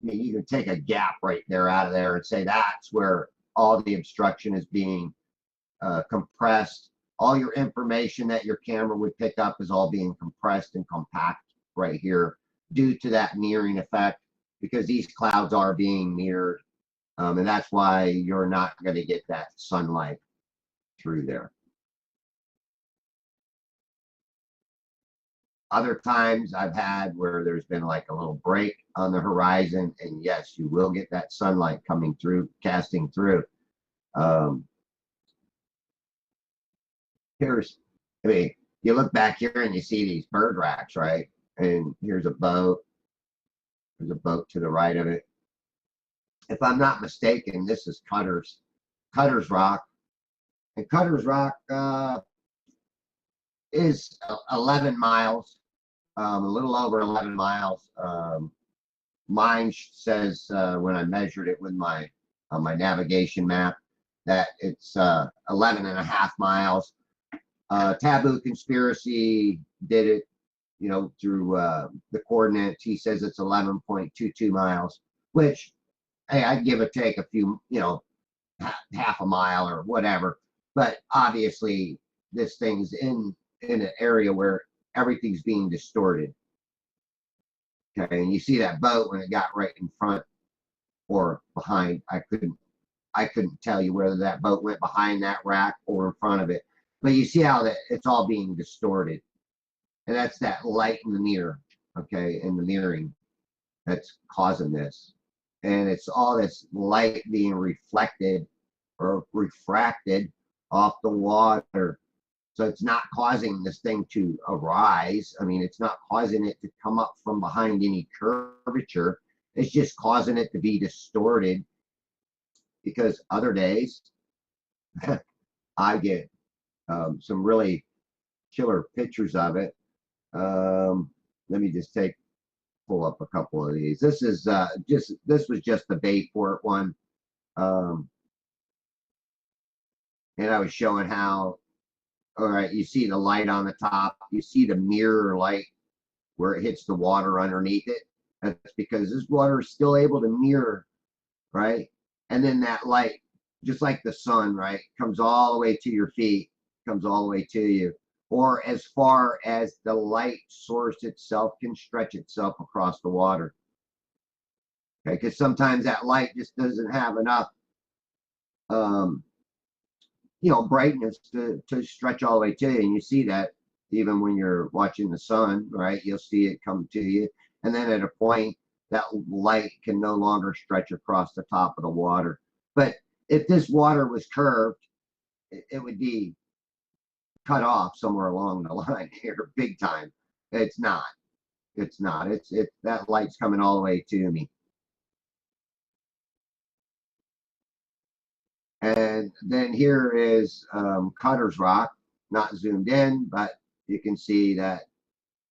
mean, you can take a gap right there out of there and say that's where all the obstruction is being compressed. All your information that your camera would pick up is all being compressed and compact right here due to that mirroring effect, because these clouds are being mirrored. And that's why you're not going to get that sunlight through there. Other times I've had where there's been like a little break on the horizon, and yes, you will get that sunlight coming through, casting through. Here's, I mean, you look back here and you see these bird racks, right? And here's a boat. There's a boat to the right of it. If I'm not mistaken, this is Cutter's Rock. And Cutter's Rock is 11 miles, a little over 11 miles. Mine says when I measured it with my navigation map that it's 11 and a half miles. Taboo Conspiracy did it, you know, through the coordinates. He says it's 11.22 miles, which, hey, I'd give or take a few, you know, half a mile or whatever. But obviously, this thing's in an area where everything's being distorted. Okay, and you see that boat when it got right in front or behind. I couldn't tell you whether that boat went behind that rack or in front of it. But you see how that it's all being distorted. And that's that light in the mirror, okay, in the mirroring that's causing this. And it's all this light being reflected or refracted off the water. So it's not causing this thing to arise. I mean, it's not causing it to come up from behind any curvature. It's just causing it to be distorted, because other days I get some really killer pictures of it. Let me just pull up a couple of these. This is this was just the Bayport one. And I was showing how, all right, you see the light on the top, you see the mirror light where it hits the water underneath it. That's because this water is still able to mirror, right? And then that light, just like the sun, right, comes all the way to your feet, comes all the way to you, or as far as the light source itself can stretch itself across the water. Okay, because sometimes that light just doesn't have enough you know, brightness to stretch all the way to you. And you see that even when you're watching the sun, right? You'll see it come to you. And then at a point, that light can no longer stretch across the top of the water. But if this water was curved, it would be cut off somewhere along the line here, big time. It's not. It's not. It's that light's coming all the way to me. And then here is Cutter's Rock, not zoomed in, but you can see that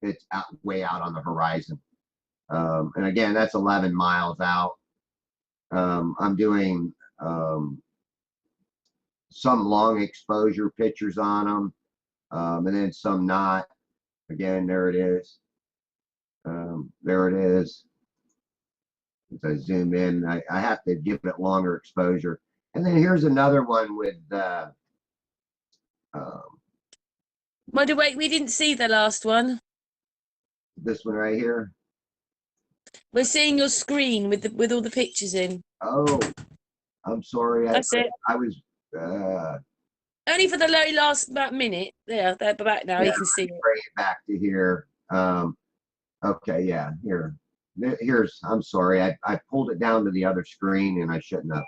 it's way out on the horizon. And again, that's 11 miles out. I'm doing some long exposure pictures on them, and then some not. Again, there it is. There it is. As I zoom in, I have to give it longer exposure. And then here's another one with By the way, we didn't see the last one. this one right here. We're seeing your screen with all the pictures in. Oh, I'm sorry. That's it. I was Only for the very last about minute. There, they're back now. yeah, You can see it. bring it back to here. Okay, yeah, here's. I'm sorry. I pulled it down to the other screen and I shouldn't have.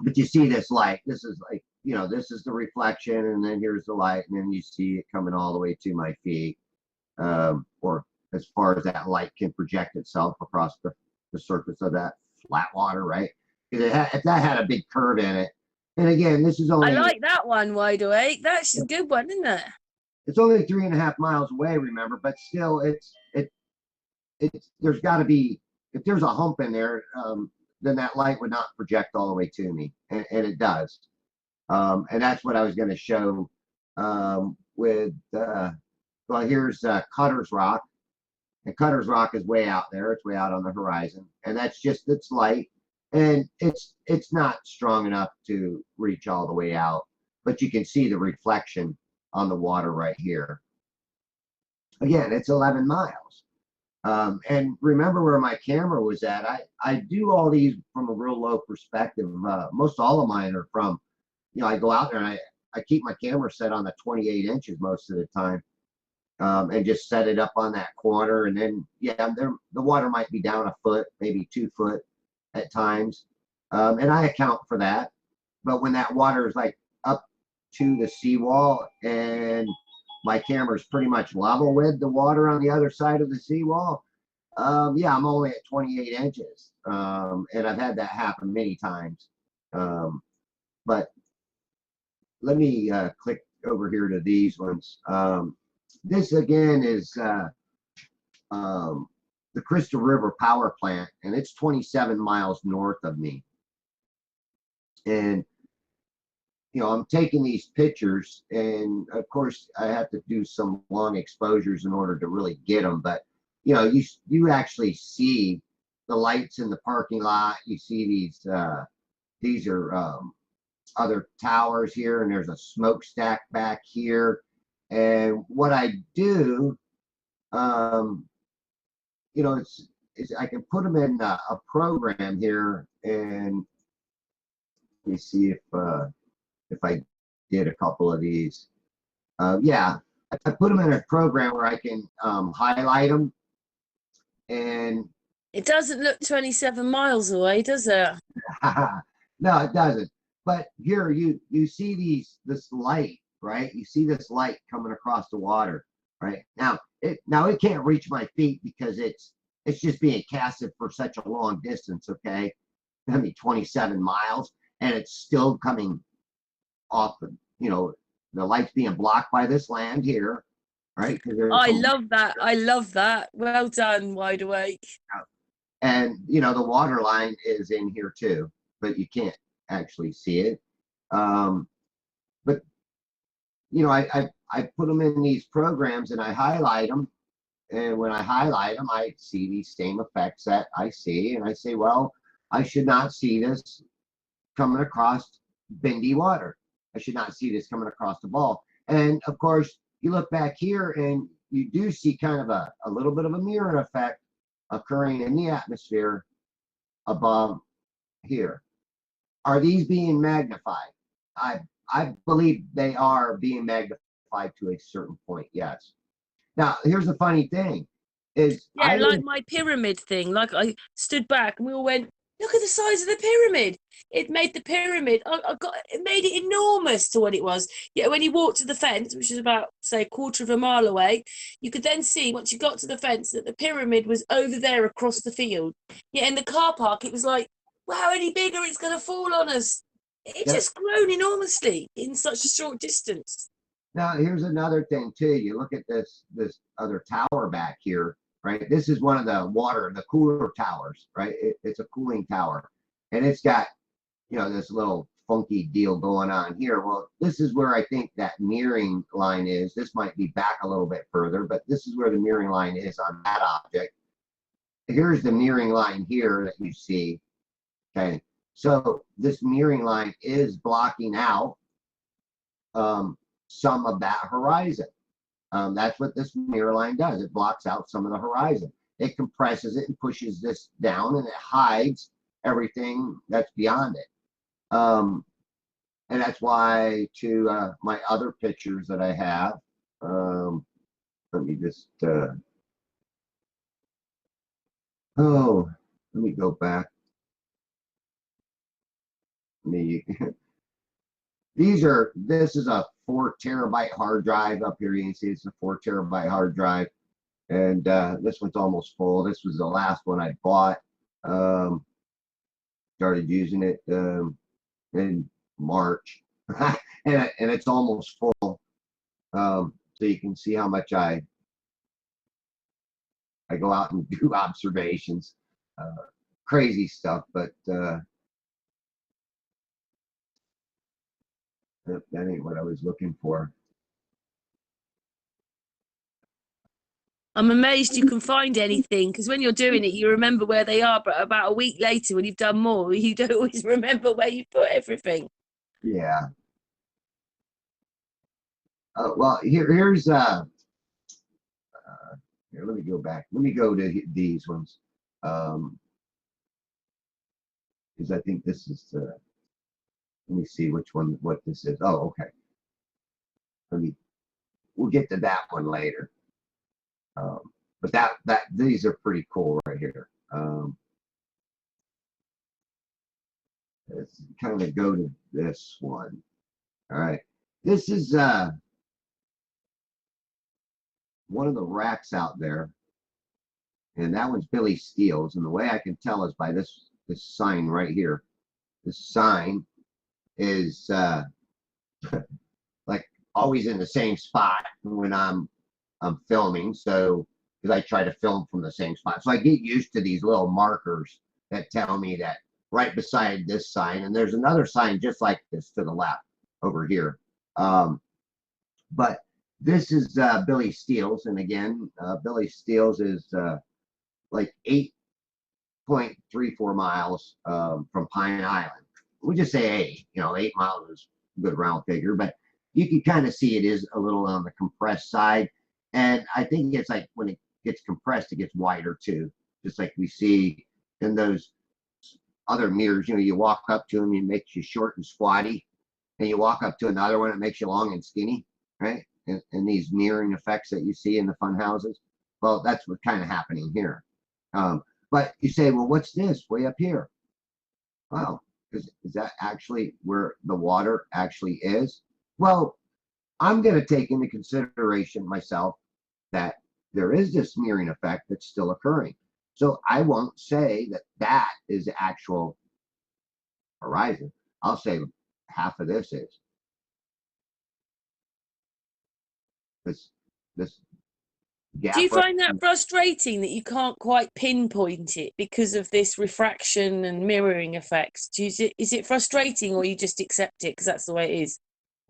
But you see this light. This is like, you know, this is the reflection, and then here's the light, and then you see it coming all the way to my feet, or as far as that light can project itself across the surface of that flat water, right? If that had a big curve in it, And again, this is I only, like that one, Wide Awake. That's a good one, isn't it? it's only 3.5 miles away, remember, but still it's there's got to be, if there's a hump in there, then that light would not project all the way to me, and it does. And that's what I was going to show with, well, here's Cutter's Rock. And Cutter's Rock is way out there. It's way out on the horizon. And that's just its light. And it's not strong enough to reach all the way out. But you can see the reflection on the water right here. Again, it's 11 miles. And remember where my camera was at. I do all these from a real low perspective. Most all of mine are from, I go out there and I keep my camera set on the 28 inches most of the time, and just set it up on that corner. And then, yeah, the water might be down a foot, maybe 2 foot at times. And I account for that. But when that water is like up to the seawall and my camera is pretty much level with the water on the other side of the seawall, yeah, I'm only at 28 inches. And I've had that happen many times. But let me click over here to these ones. This again is the Crystal River Power Plant, and it's 27 miles north of me. And I'm taking these pictures, and of course I have to do some long exposures in order to really get them. But you actually see the lights in the parking lot. You see these are other towers here, and there's a smokestack back here. And what I do, is I can put them in a program here, and let me see if I did a couple of these. Yeah, I put them in a program where I can highlight them, and It doesn't look 27 miles away, does it? no, it doesn't. But here you see this light, right? You see this light coming across the water, right? Now it can't reach my feet because it's just being casted for such a long distance, okay? I mean 27 miles, and it's still coming off the, the light's being blocked by this land here, right? I love that. I love that. Well done, Wide Awake. And the water line is in here too, but you can't actually see it. But I put them in these programs and I highlight them. And when I highlight them, I see these same effects that I see. And I say, well, I should not see this coming across bendy water. I should not see this coming across the ball. And of course, you look back here and you do see kind of a little bit of a mirror effect occurring in the atmosphere above here. Are these being magnified? I believe they are being magnified to a certain point, yes. Now, here's the funny thing is, yeah, like my pyramid thing. Like I stood back and we all went, look at the size of the pyramid. It made the pyramid. It made it enormous to what it was. Yeah, when you walked to the fence, which is about say a quarter of a mile away, you could then see once you got to the fence that the pyramid was over there across the field. Yeah, in the car park, it was like, wow, any bigger, it's going to fall on us. It just grown enormously in such a short distance. Now, here's another thing too. You look at this other tower back here, right? This is one of the cooler towers, right? It's a cooling tower, and it's got this little funky deal going on here. Well, this is where I think that mirroring line is. This might be back a little bit further, but this is where the mirroring line is on that object. Here's the mirroring line here that you see. Okay, so this mirroring line is blocking out some of that horizon. That's what this mirror line does. It blocks out some of the horizon. It compresses it and pushes this down, and it hides everything that's beyond it. And that's why to my other pictures that I have, let me just, let me go back. This is a 4 terabyte hard drive up here. You can see it's a 4 terabyte hard drive. And this one's almost full. This was the last one I bought. Started using it. And March, and it's almost full. So you can see how much I go out and do observations, crazy stuff, but that ain't what I was looking for. I'm amazed you can find anything, because when you're doing it, you remember where they are, but about a week later, when you've done more, you don't always remember where you put everything. Yeah. Well, here's here, let me go back. Let me go to these ones. Because I think this is let me see which one, what this is. Oh, okay. We'll get to that one later. But these are pretty cool right here. Let's kind of go to this one. All right. This is one of the racks out there, and that one's Billy Steele's. And the way I can tell is by this sign right here. This sign is like always in the same spot when I'm filming. So because I try to film from the same spot, so I get used to these little markers that tell me that right beside this sign, and there's another sign just like this to the left over here. But this is Billy Steele's, and again, Billy Steele's is like 8.34 miles from Pine Island. We just say 8. 8 miles is a good round figure, but you can kind of see it is a little on the compressed side. And I think it's like when it gets compressed, it gets wider too, just like we see in those other mirrors. You walk up to them, it makes you short and squatty, and you walk up to another one, it makes you long and skinny, right? And these mirroring effects that you see in the fun houses. Well, that's what's kind of happening here. But you say, well, what's this way up here? Well, is that actually where the water actually is? Well, I'm going to take into consideration myself that there is this mirroring effect that's still occurring. So I won't say that that is the actual horizon. I'll say half of this is. This Do gap you right. find that frustrating that you can't quite pinpoint it because of this refraction and mirroring effects? Is it frustrating, or you just accept it because that's the way it is?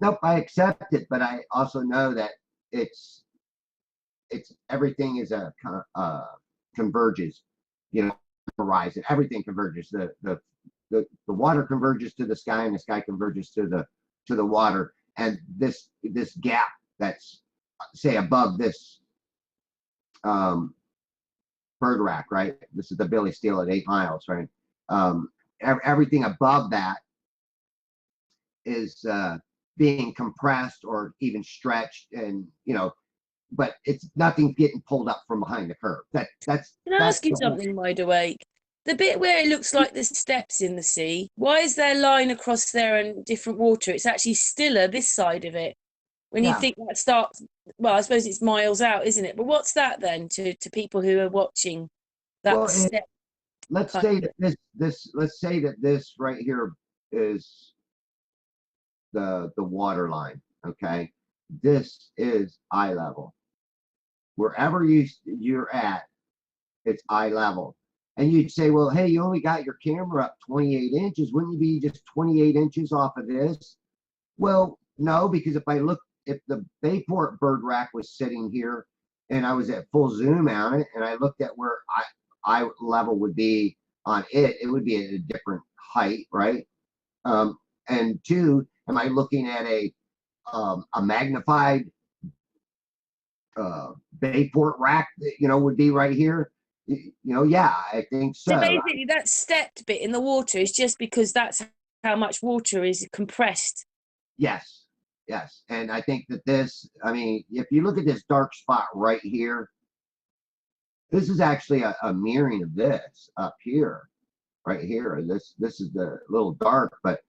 Nope, I accept it, but I also know that it's everything is a converges, horizon. Everything converges. The water converges to the sky, and the sky converges to the water. And this gap that's say above this bird rack, right? This is the Billy Steele at 8 miles, right? Everything above that is being compressed or even stretched, and but it's nothing getting pulled up from behind the curve. That's Can I ask you something, Wide Awake? The bit where it looks like there's steps in the sea, why is there a line across there and different water? It's actually stiller this side of it. When you think that starts, well, I suppose it's miles out, isn't it? But what's that then to people who are watching that step? Let's say that let's say that this right here is the water line. Okay, this is eye level. Wherever you're at, it's eye level. And you'd say, well, hey, you only got your camera up 28 inches. Wouldn't you be just 28 inches off of this? Well, no, because if the Bayport bird rack was sitting here and I was at full zoom on it and I looked at where eye level would be on it, it would be at a different height, right? And two, am I looking at a magnified Bayport rack that would be right here? Yeah, I think so. So basically, that stepped bit in the water is just because that's how much water is compressed. Yes, yes, and I think that if you look at this dark spot right here, this is actually a mirroring of this up here, right here. This is the little dark, but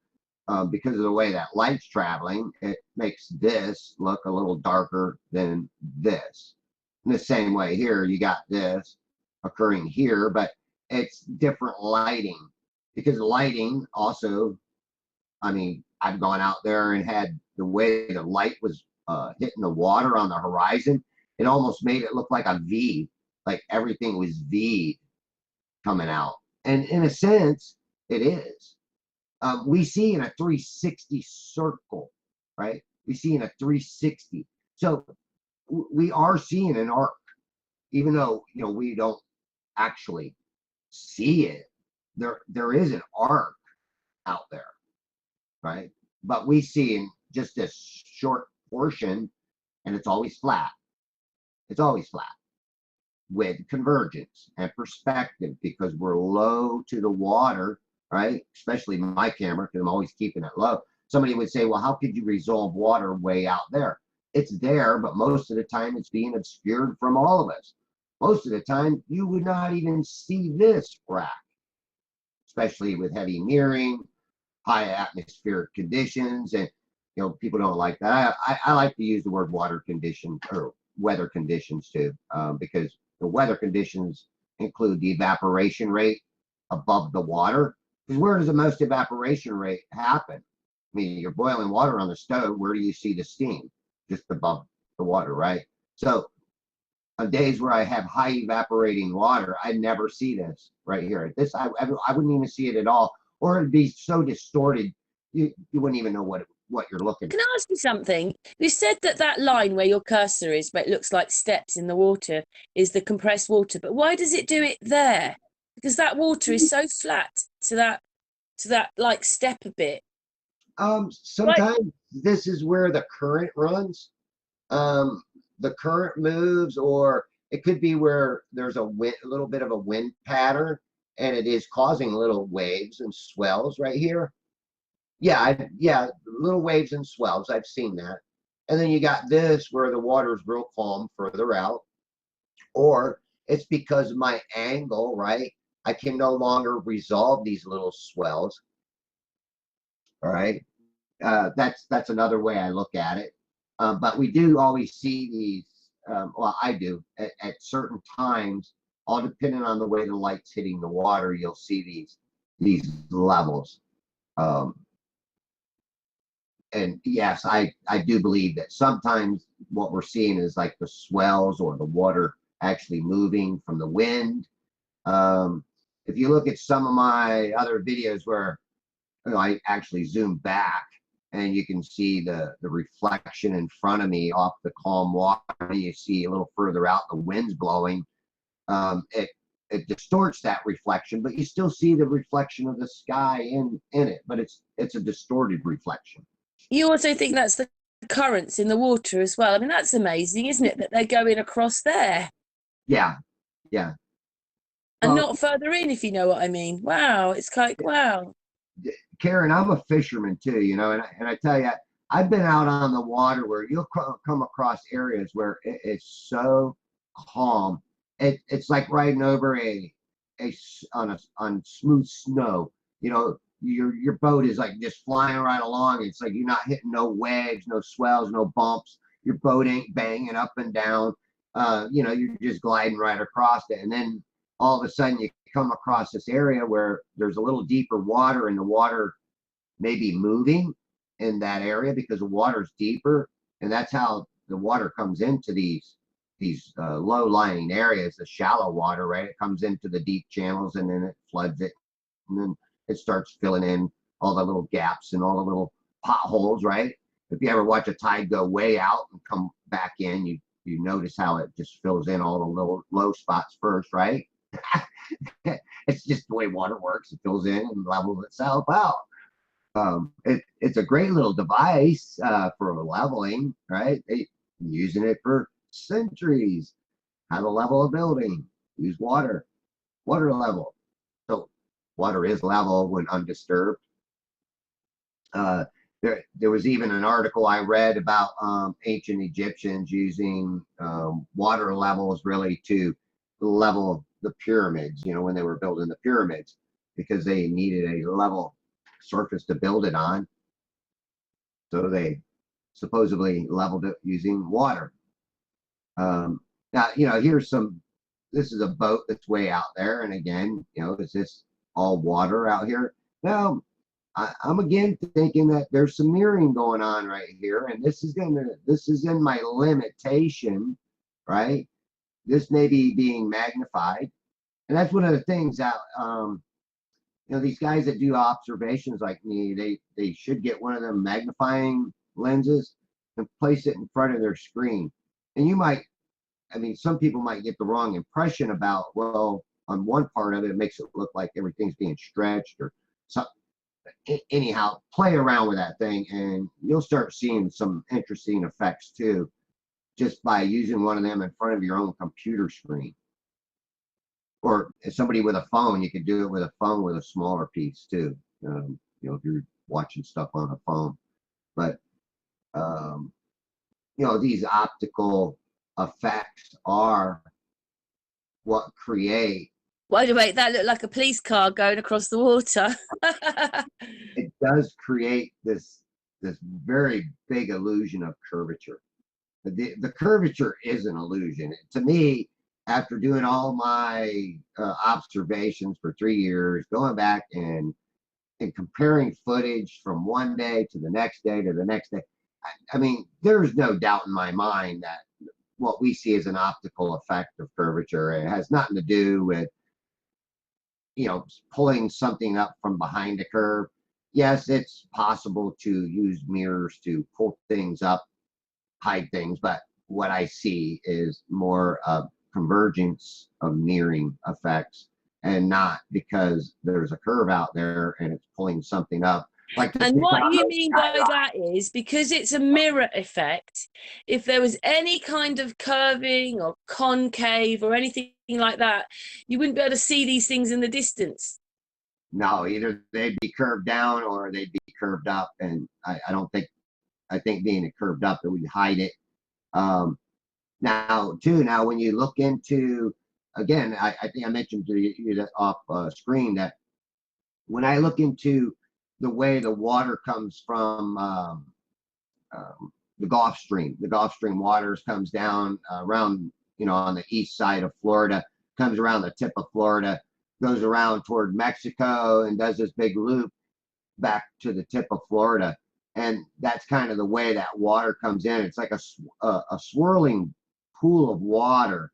because of the way that light's traveling, it makes this look a little darker than this. In the same way here, you got this occurring here, but it's different lighting, because lighting also, I've gone out there and had the way the light was hitting the water on the horizon, it almost made it look like a V, like everything was V coming out. And in a sense, it is. We see in a 360 circle, right? We see in a 360. So we are seeing an arc, even though we don't actually see it. There is an arc out there, right? But we see in just this short portion, and it's always flat. It's always flat with convergence and perspective because we're low to the water, right? Especially my camera, because I'm always keeping it low. Somebody would say, well, how could you resolve water way out there? It's there, but most of the time it's being obscured from all of us. Most of the time, you would not even see this frac, especially with heavy mirroring, high atmospheric conditions, and people don't like that. I like to use the word water condition or weather conditions too, because the weather conditions include the evaporation rate above the water. Because where does the most evaporation rate happen? I mean, you're boiling water on the stove. Where do you see the steam? Just above the water, right? So on days where I have high evaporating water, I never see this right here. This I wouldn't even see it at all, or it'd be so distorted you wouldn't even know what you're looking at. Can I ask you something? You said that line where your cursor is, but it looks like steps in the water, is the compressed water. But why does it do it there? Because that water is so flat to that like step a bit. Sometimes this is where the current runs. The current moves, or it could be where there's a little bit of a wind pattern, and it is causing little waves and swells right here. Yeah, little waves and swells. I've seen that. And then you got this where the water is real calm further out, or it's because of my angle, right? I can no longer resolve these little swells. All right, that's another way I look at it. But we do always see these. Well, I do at certain times, all depending on the way the light's hitting the water. You'll see these levels. And yes, I do believe that sometimes what we're seeing is like the swells or the water actually moving from the wind. If you look at some of my other videos where I actually zoom back and you can see the reflection in front of me off the calm water, you see a little further out the wind's blowing. It distorts that reflection, but you still see the reflection of the sky in it, but it's a distorted reflection. You also think that's the currents in the water as well. I mean, that's amazing, isn't it, that they're going across there? Yeah. And not further in, if you know what I mean. Wow, it's like, wow. Karen, I'm a fisherman too, and I tell you, I've been out on the water where you'll come across areas where it's so calm. It's like riding over on smooth snow. Your boat is like just flying right along. It's like you're not hitting no waves, no swells, no bumps. Your boat ain't banging up and down. You're just gliding right across it. And then all of a sudden you come across this area where there's a little deeper water, and the water may be moving in that area because the water's deeper. And that's how the water comes into these low-lying areas, the shallow water, right? It comes into the deep channels and then it floods it. And then it starts filling in all the little gaps and all the little potholes, right? If you ever watch a tide go way out and come back in, you notice how it just fills in all the little low spots first, right? It's just the way water works. It fills in and levels itself out. It's a great little device for leveling, right? They've been using it for centuries. How to level a building, use water level. So water is level when undisturbed. There was even an article I read about ancient Egyptians using water levels really to level the pyramids, when they were building the pyramids, because they needed a level surface to build it on. So they supposedly leveled it using water. Now, this is a boat that's way out there. And again, is this all water out here? No, I'm again thinking that there's some mirroring going on right here, and this is in my limitation, right? This may be being magnified, and that's one of the things that these guys that do observations like me, they should get one of them magnifying lenses and place it in front of their screen. And you might, I mean, some people might get the wrong impression about, well, on one part of it, it makes it look like everything's being stretched or something. Anyhow, play around with that thing and you'll start seeing some interesting effects too, just by using one of them in front of your own computer screen. Or if somebody with a phone, you could do it with a phone with a smaller piece too. If you're watching stuff on a phone. But these optical effects are what create. Wait, that looked like a police car going across the water. It does create this very big illusion of curvature. The curvature is an illusion to me. After doing all my observations for 3 years, going back and comparing footage from one day to the next day to the next day, I mean, there's no doubt in my mind that what we see is an optical effect of curvature. It has nothing to do with pulling something up from behind a curve. Yes, it's possible to use mirrors to pull things up, hide things, but what I see is more of convergence of mirroring effects, and not because there's a curve out there and it's pulling something up. And what you mean by that is, because it's a mirror effect, if there was any kind of curving or concave or anything like that, you wouldn't be able to see these things in the distance. No, either they'd be curved down or they'd be curved up, and I think being curved up, it would hide it. Now when you look into, again, I think I mentioned to you that off screen that when I look into the way the water comes from the Gulf Stream waters comes down around, on the east side of Florida, comes around the tip of Florida, goes around toward Mexico and does this big loop back to the tip of Florida. And that's kind of the way that water comes in. It's like a swirling pool of water.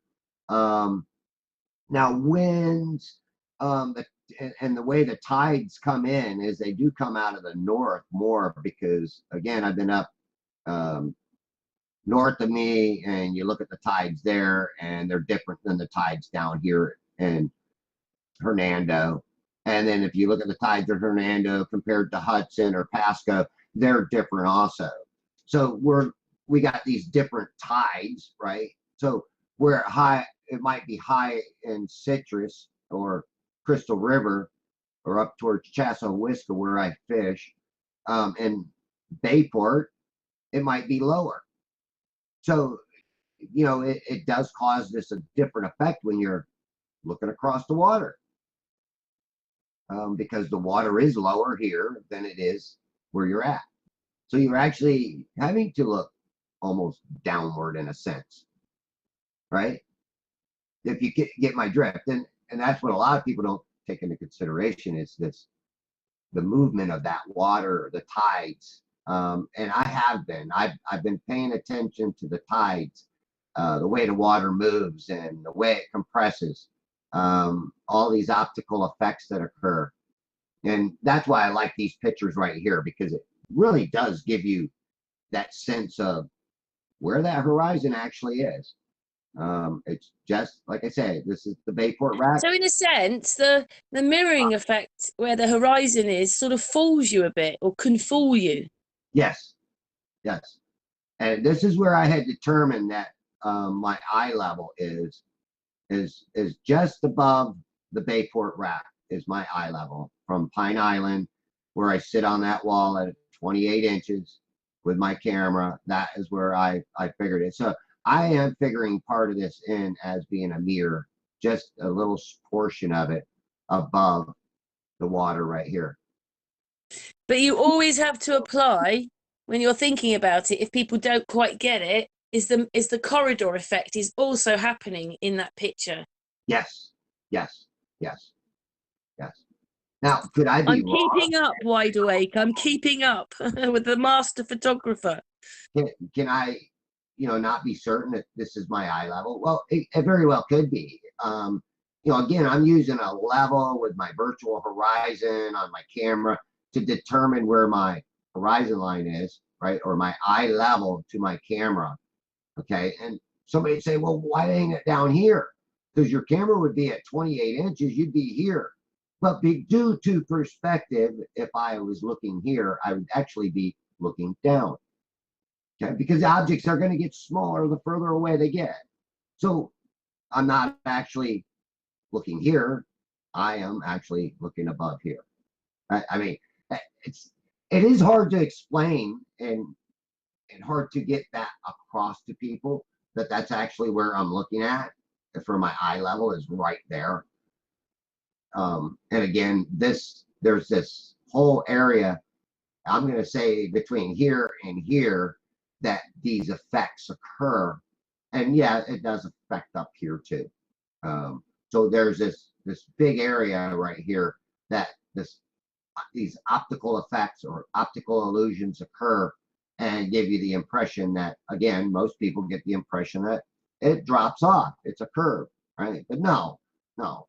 Now winds, and the way the tides come in is they do come out of the north more, because again, I've been up north of me, and you look at the tides there and they're different than the tides down here in Hernando. And then if you look at the tides of Hernando compared to Hudson or Pasco, they're different also. So we got these different tides, right? So where it might be high in Citrus or Crystal River or up towards Chassahowiska where I fish, and Bayport, it might be lower. So, it does cause this a different effect when you're looking across the water, because the water is lower here than it is where you're at. So you're actually having to look almost downward in a sense, right? If you get my drift, and that's what a lot of people don't take into consideration, is the movement of that water, the tides. And I've been paying attention to the tides, the way the water moves and the way it compresses, all these optical effects that occur. And that's why I like these pictures right here, because it really does give you that sense of where that horizon actually is. It's just like I say, this is the Bayport Rack. So in a sense, the mirroring effect where the horizon is sort of fools you a bit, or can fool you. Yes. And this is where I had determined that my eye level is just above the Bayport Rack is my eye level from Pine Island, where I sit on that wall at 28 inches with my camera. That is where I figured it. So I am figuring part of this in as being a mirror, just a little portion of it above the water right here. But you always have to apply, when you're thinking about it, if people don't quite get it, is the corridor effect is also happening in that picture. Yes. Now, could I be I'm wrong? keeping up, wide awake. I'm keeping up with the master photographer. Can I, not be certain that this is my eye level? Well, it very well could be. Again, I'm using a level with my virtual horizon on my camera to determine where my horizon line is, right? Or my eye level to my camera. Okay. And somebody say, well, why ain't it down here? Because your camera would be at 28 inches, you'd be here. But due to perspective, if I was looking here, I would actually be looking down. Okay, because the objects are going to get smaller the further away they get. So I'm not actually looking here. I am actually looking above here. I mean, it's it is hard to explain and hard to get that across to people that that's actually where I'm looking at. For my eye level is right there. And again, there's this whole area. I'm going to say between here and here that these effects occur, and yeah, it does affect up here too. So there's this big area right here that these optical effects or optical illusions occur and give you the impression that, again, most people get the impression that it drops off. It's a curve, right? But no, no.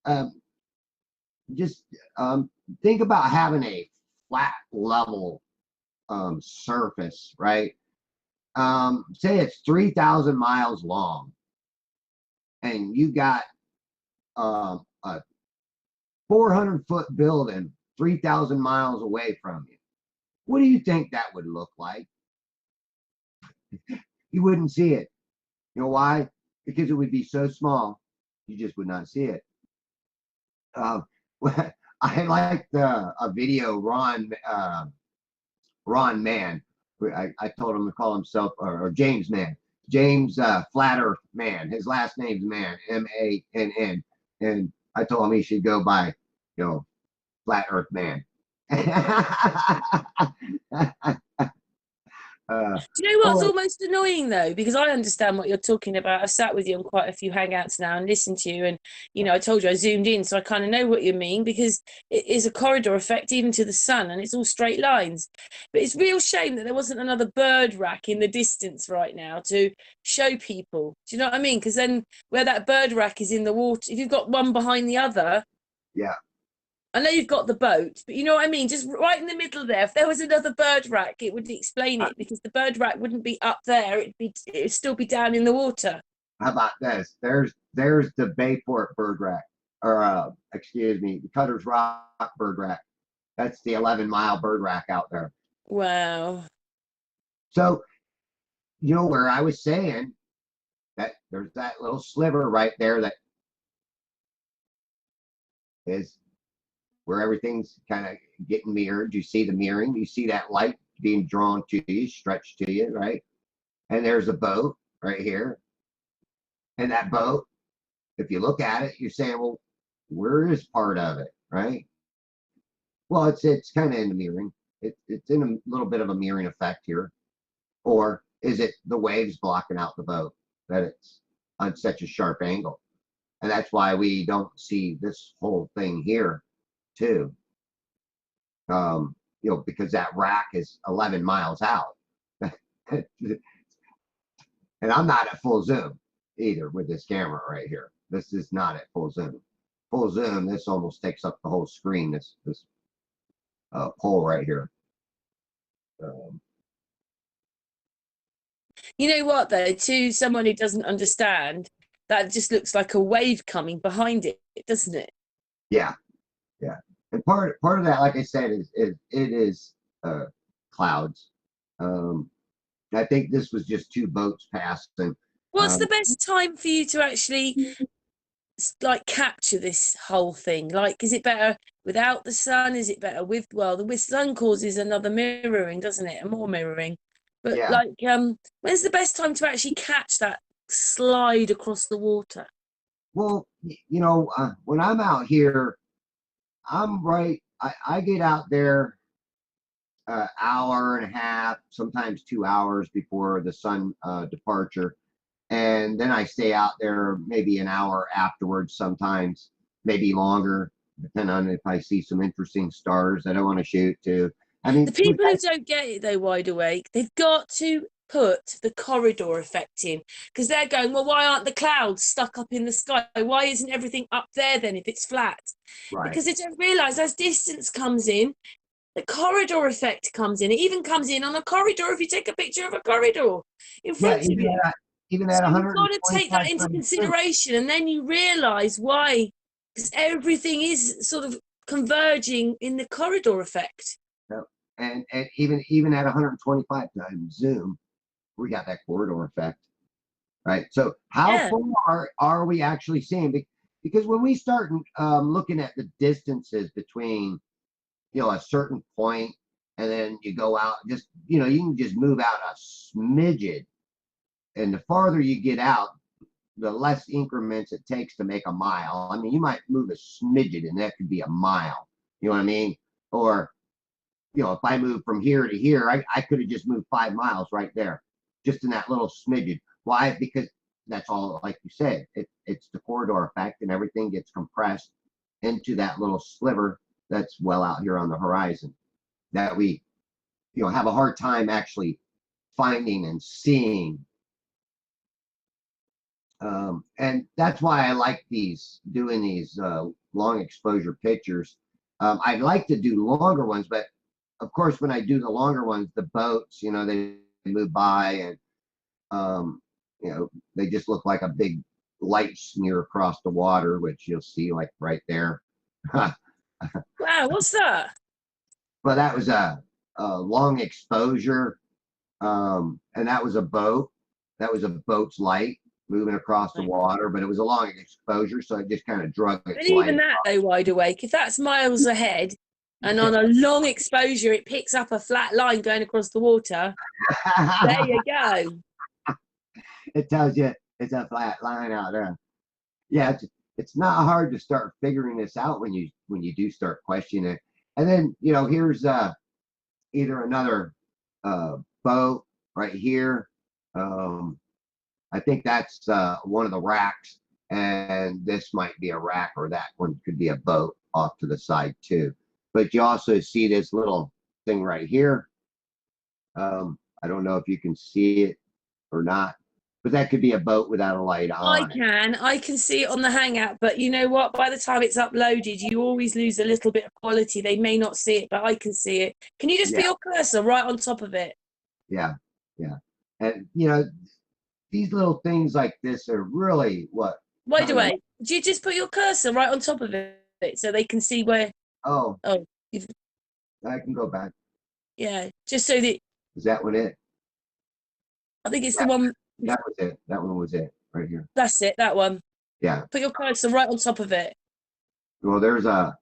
Um, just think about having a flat level surface, right? Say it's 3,000 miles long and you got a 400-foot building 3,000 miles away from you. What do you think that would look like? You wouldn't see it. You know why? Because it would be so small, you just would not see it. Um, I liked a video Ron Mann. I told him to call himself or James Mann. James Flat Earth Man. His last name's Mann, Mann. And I told him he should go by, Flat Earth Man. Do you know what's oh, almost annoying though? Because I understand what you're talking about. I've sat with you on quite a few hangouts now and listened to you, and I told you I zoomed in, so I kind of know what you mean because it is a corridor effect even to the sun, and it's all straight lines. But it's a real shame that there wasn't another bird rack in the distance right now to show people. Do you know what I mean? Because then where that bird rack is in the water, if you've got one behind the other, yeah. I know you've got the boat, but you know what I mean? Just right in the middle there. If there was another bird rack, it would explain it because the bird rack wouldn't be up there. It'd still be down in the water. How about this? There's the Bayport bird rack, or excuse me, the Cutter's Rock bird rack. That's the 11-mile bird rack out there. Wow. So where I was saying that there's that little sliver right there that is where everything's kind of getting mirrored. You see the mirroring, you see that light being drawn to you, stretched to you, right? And there's a boat right here. And that boat, if you look at it, you're saying, well, where is part of it, right? Well, it's kind of in the mirroring. It's in a little bit of a mirroring effect here. Or is it the waves blocking out the boat that it's on such a sharp angle? And that's why we don't see this whole thing here, too. Because that rack is 11 miles out. And I'm not at full zoom either with this camera right here. This is not at full zoom. Full zoom, this almost takes up the whole screen, this pole right here. You know what though? To someone who doesn't understand, that just looks like a wave coming behind it, doesn't it? Yeah, yeah. And part of that, like I said, is clouds. I think this was just two boats passing. What's the best time for you to actually like capture this whole thing? Like, is it better without the sun? Is it better with? Well, the with sun causes another mirroring, doesn't it? And more mirroring. But Yeah. like, when's the best time to actually catch that slide across the water? Well, when I'm out here, I'm right. I get out there hour and a half, sometimes 2 hours before the sun departure. And then I stay out there maybe an hour afterwards, sometimes maybe longer. depending on if I see some interesting stars that I want to shoot too. I mean, The people who don't get it though, Wide Awake, they've got to put the corridor effect in, because they're going, well, why aren't the clouds stuck up in the sky? Why isn't everything up there then if it's flat? right. Because they don't realize as distance comes in, the corridor effect comes in. It even comes in on a corridor if you take a picture of a corridor in Yeah, front of you. even So at you've got to take 125 that into times zoom. consideration, and then you realize why, because everything is sort of converging in the corridor effect. So, and even at 125 times zoom, we got that corridor effect, right? So how Yeah. far are we actually seeing? Because when we start looking at the distances between, a certain point, and then you go out, just, you can just move out a smidgen, and the farther you get out, the less increments it takes to make a mile. I mean, you might move a smidgen, and that could be a mile. You know what I mean? Or, if I move from here to here, I could have just moved 5 miles right there, just in that little smidgen. Why? Because that's all, like you said, it's the corridor effect, and everything gets compressed into that little sliver that's well out here on the horizon that we, have a hard time actually finding and seeing. And that's why I like doing these long exposure pictures. I'd like to do longer ones, but of course, when I do the longer ones, the boats, they move by, and they just look like a big light smear across the water, which you'll see like right there. But Wow, what's that? that was a long exposure, and that was a boat. That was a boat's light moving across the water, but it was a long exposure, so it just kind of drug But its even light. that, though, Wide Awake, if that's miles ahead and on a long exposure, it picks up a flat line going across the water. There you go. It tells you it's a flat line out there. Yeah, it's not hard to start figuring this out when you do start questioning it. And then, here's either another boat right here. I think that's one of the racks, and this might be a rack, or that one could be a boat off to the side too. But you also see this little thing right here. I don't know if you can see it or not, but that could be a boat without a light on it. I can see it on the Hangout, but you know what? By the time it's uploaded, you always lose a little bit of quality. They may not see it, but I can see it. Can you just Yeah, put your cursor right on top of it? yeah, yeah. And these little things like this are really what Wide kind of. Awake. Do you just put your cursor right on top of it so they can see where? Oh, Oh, you've, I can go back. yeah, just so that Is that one it? I think it's the That, one. that was it. That one was it right here. That's it, that one. Yeah. Put your cursor right on top of it. Well, there's that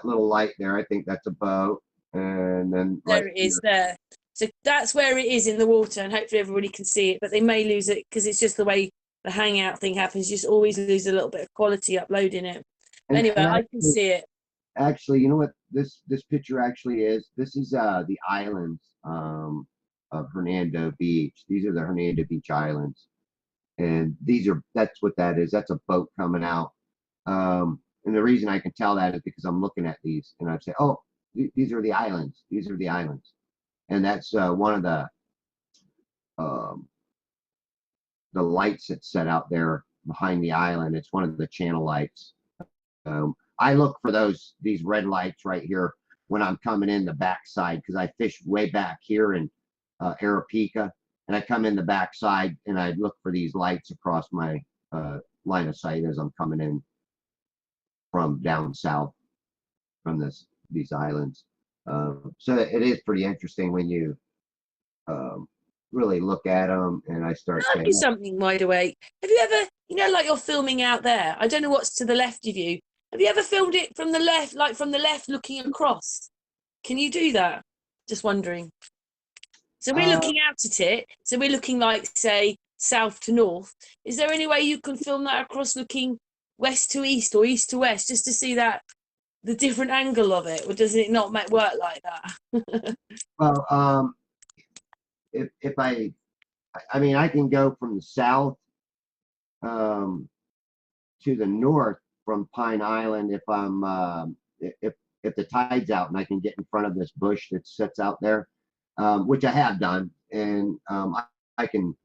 little light there. I think that's a boat, and then right There it is, here. there. So that's where it is in the water, and hopefully everybody can see it, but they may lose it because it's just the way the Hangout thing happens. You just always lose a little bit of quality uploading it. But anyway, And I can see it. actually, you know what this picture actually is? This is the islands of Hernando Beach. These are the Hernando Beach Islands, and that's what that is. That's a boat coming out. And the reason I can tell that is because I'm looking at these, and I'd say, oh, these are the islands. These are the islands, and that's one of um, the lights that's set out there behind the island. It's one of the channel lights. I look for these red lights right here when I'm coming in the backside, because I fish way back here in Arapica, and I come in the backside and I look for these lights across my line of sight as I'm coming in from down south from these islands. So it is pretty interesting when you um, really look at them, and I Can start I ask saying, you something, Wide Awake? Have you ever, like you're filming out there? I don't know what's to the left of you. Have you ever filmed it from the left, like from the left looking across? Can you do that? Just wondering. So we're uh, looking out at it. So we're looking like, say, south to north. Is there any way you can film that across looking west to east or east to west, just to see that the different angle of it, or does it not make work like that? well, if I mean, I can go from the south um, to the north from Pine Island if I'm if the tide's out and I can get in front of this bush that sits out there, which I have done, and I can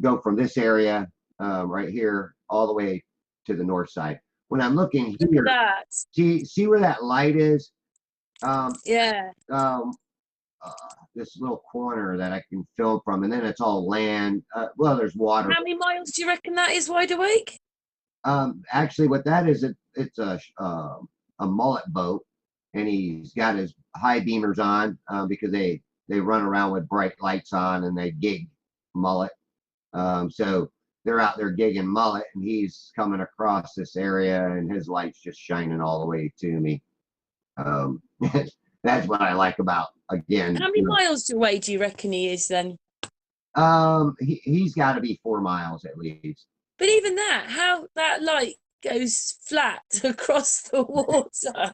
go from this area right here all the way to the north side. When I'm looking Look at here, that. see where that light is? Um, Yeah. um, this little corner that I can film from, and then it's all land. Well, there's water. How many miles do you reckon that is, Wide Awake? Actually, what that is, it's a mullet boat, and he's got his high beamers on because they run around with bright lights on and they gig mullet. So they're out there gigging mullet, and he's coming across this area, and his light's just shining all the way to me. Um, that's what I like about, again. How many miles away do you reckon he is then? He's got to be 4 miles at least. But even that, how that light goes flat across the water.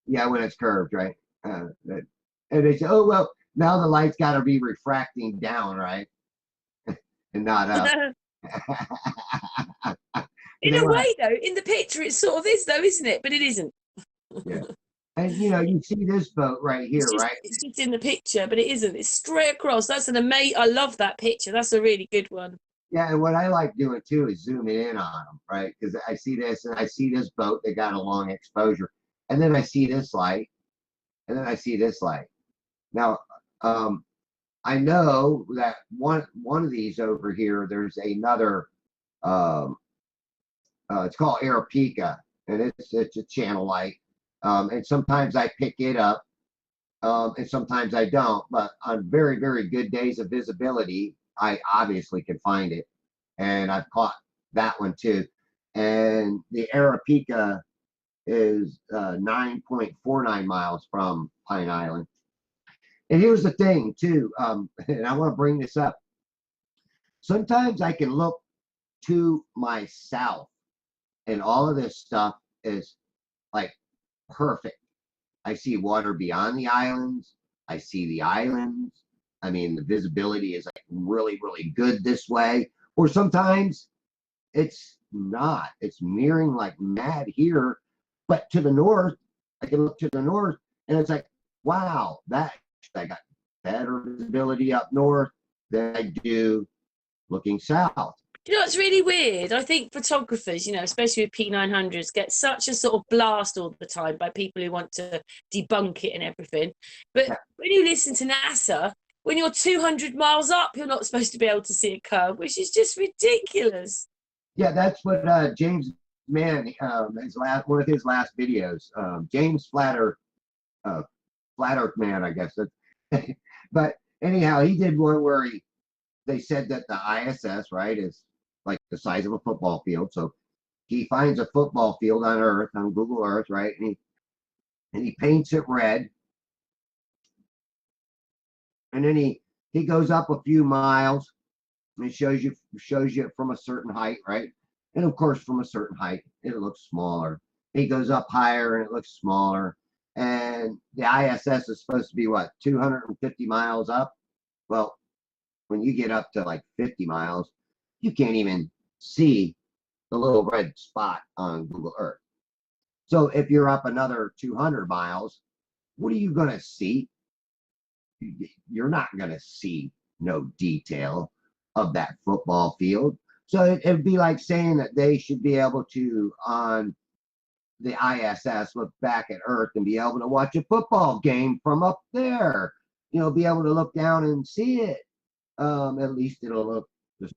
Yeah, when it's curved, right? And they say, oh well, now the light's got to be refracting down, right, and not up. In a way, though, in the picture, it sort of is, though, isn't it? But it isn't. Yeah. And you see this boat right here, right? It's just in the picture, but it isn't. It's straight across. That's an amazing. I love that picture. That's a really good one. Yeah, and what I like doing too is zooming in on them, right? Because I see this and I see this boat that got a long exposure, and then I see this light, and then I see this light. Now, I know that one of these over here, there's another. Um, it's called Arapica, and it's a channel light, and sometimes I pick it up, and sometimes I don't. But on very very good days of visibility, I obviously can find it, and I've caught that one too. And the Arapica is 9.49 miles from Pine Island. And here's the thing too, and I want to bring this up. Sometimes I can look to my south, and all of this stuff is like perfect. I see water beyond the islands. I see the islands. I mean, the visibility is like really, really good this way. Or sometimes it's not. It's mirroring like mad here. But to the north, I can look to the north and it's like, wow, that I got better visibility up north than I do looking south. You know, it's really weird. I think photographers, you know, especially with P900s, get such a sort of blast all the time by people who want to debunk it and everything. But Yeah. when you listen to NASA, when you're 200 miles up, you're not supposed to be able to see a curve, which is just ridiculous. Yeah, that's what James Mann, one of his last videos, James Flat Earth Man, I guess. But anyhow, he did one where they said that the ISS, right, is like the size of a football field. So he finds a football field on Earth, on Google Earth, right, and he paints it red, and then he goes up a few miles, and it shows you it from a certain height, right, and of course from a certain height it looks smaller. He goes up higher and it looks smaller, and the ISS is supposed to be what, 250 miles up. Well, when you get up to like 50 miles, you can't even see the little red spot on Google Earth. So if you're up another 200 miles, what are you going to see? You're not going to see no detail of that football field. So it'd be like saying that they should be able to, on the ISS, look back at Earth and be able to watch a football game from up there. Be able to look down and see it. At least it'll look.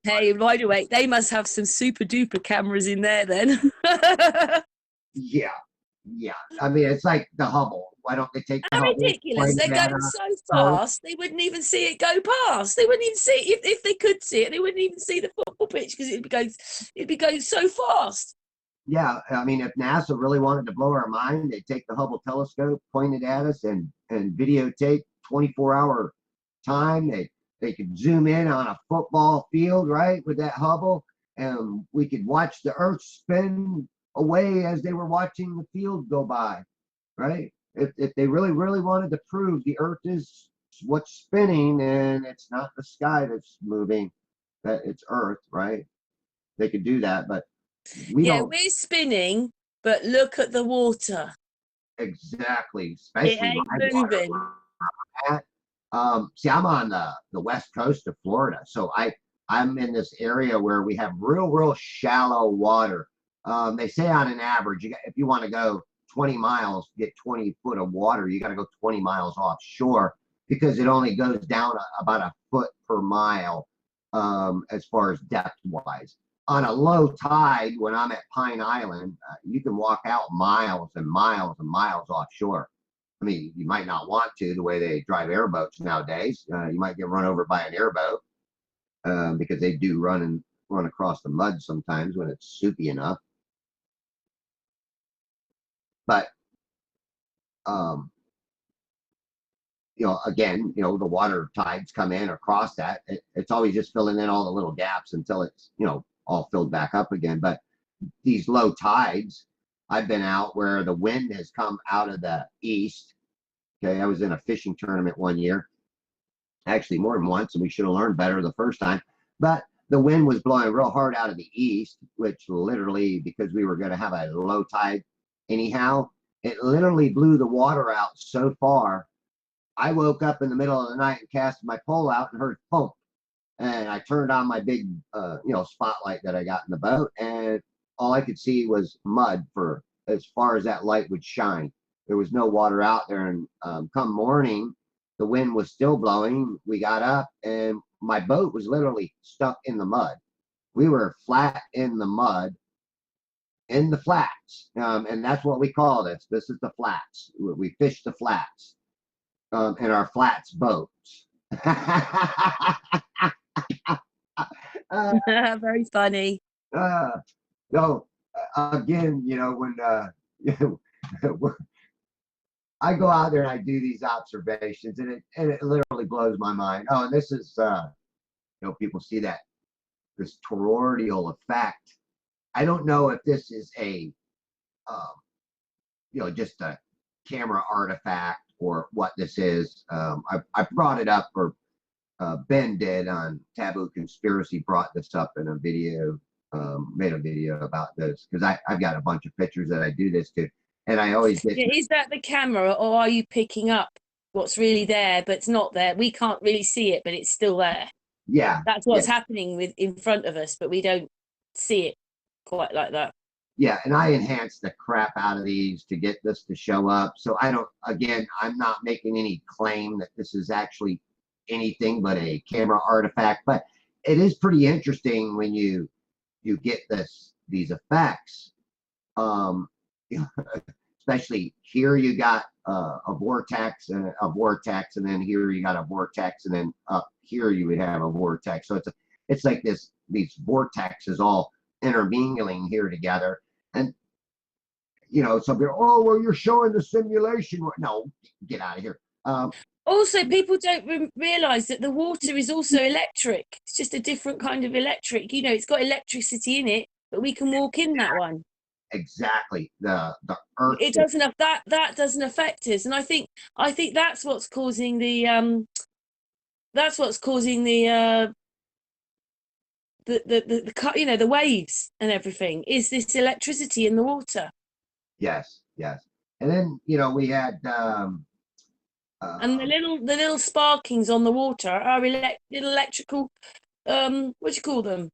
Hey, Wide Awake, they must have some super duper cameras in there then. Yeah. I mean, it's like the Hubble. Why don't they take the How Hubble? ridiculous. They're going so fast, they wouldn't even see it go past. They wouldn't even see it. If they could see it, they wouldn't even see the football pitch because it'd be going so fast. Yeah, I mean, if NASA really wanted to blow our mind, they'd take the Hubble telescope, point it at us, and videotape 24-hour time. They could zoom in on a football field, right, with that Hubble, and we could watch the Earth spin away as they were watching the field go by, right? If they really, really wanted to prove the Earth is what's spinning and it's not the sky that's moving, that it's Earth, right? They could do that, but We Yeah, don't we're spinning, but look at the water. exactly, It especially ain't my water. moving. At. See, I'm on the west coast of Florida, so I'm in this area where we have real shallow water. They say on an average, if you want to go 20 miles, get 20 foot of water, you got to go 20 miles offshore because it only goes down about a foot per mile as far as depth wise. On a low tide, when I'm at Pine Island, you can walk out miles and miles and miles offshore. I mean, you might not want to the way they drive airboats nowadays. You might get run over by an airboat because they do run across the mud sometimes when it's soupy enough. But um, again, the water tides come in across that. It's always just filling in all the little gaps until it's all filled back up again. But these low tides, I've been out where the wind has come out of the east. Okay, I was in a fishing tournament one year, actually more than once, and we should have learned better the first time. But the wind was blowing real hard out of the east, which literally, because we were going to have a low tide anyhow, it literally blew the water out so far. I woke up in the middle of the night and cast my pole out and heard thump. And I turned on my big, spotlight that I got in the boat, and all I could see was mud for as far as that light would shine. There was no water out there. And come morning, the wind was still blowing. We got up, and my boat was literally stuck in the mud. We were flat in the mud, in the flats, and that's what we call this. This is the flats. We fish the flats in our flats boats. uh, Very funny. no, again, when I go out there and I do these observations, and it literally blows my mind. Oh, and this is people see that this toroidal effect. I don't know if this is a just a camera artifact or what this is. I brought it up, or Ben did on Taboo Conspiracy, brought this up in a video, made a video about this because I've got a bunch of pictures that I do this to, and I always get. Yeah, is that the camera, or are you picking up what's really there but it's not there? We can't really see it, but it's still there. Yeah, That's what's happening in front of us, but we don't see it quite like that. Yeah, and I enhance the crap out of these to get this to show up. So I'm not making any claim that this is actually anything but a camera artifact, but it is pretty interesting when you get these effects. Um, especially here you got a vortex and a vortex, and then here you got a vortex, and then up here you would have a vortex. So it's like these vortexes all intermingling here together. And some people, oh well, you're showing the simulation. No, get out of here. Also, people don't realize that the water is also electric. It's just a different kind of electric. It's got electricity in it, but we can walk in that one. Exactly. The earth. It doesn't have that doesn't affect us, and I think that's what's causing the the waves and everything, is this electricity in the water. Yes. And then we had and the little sparkings on the water are little electrical, what do you call them,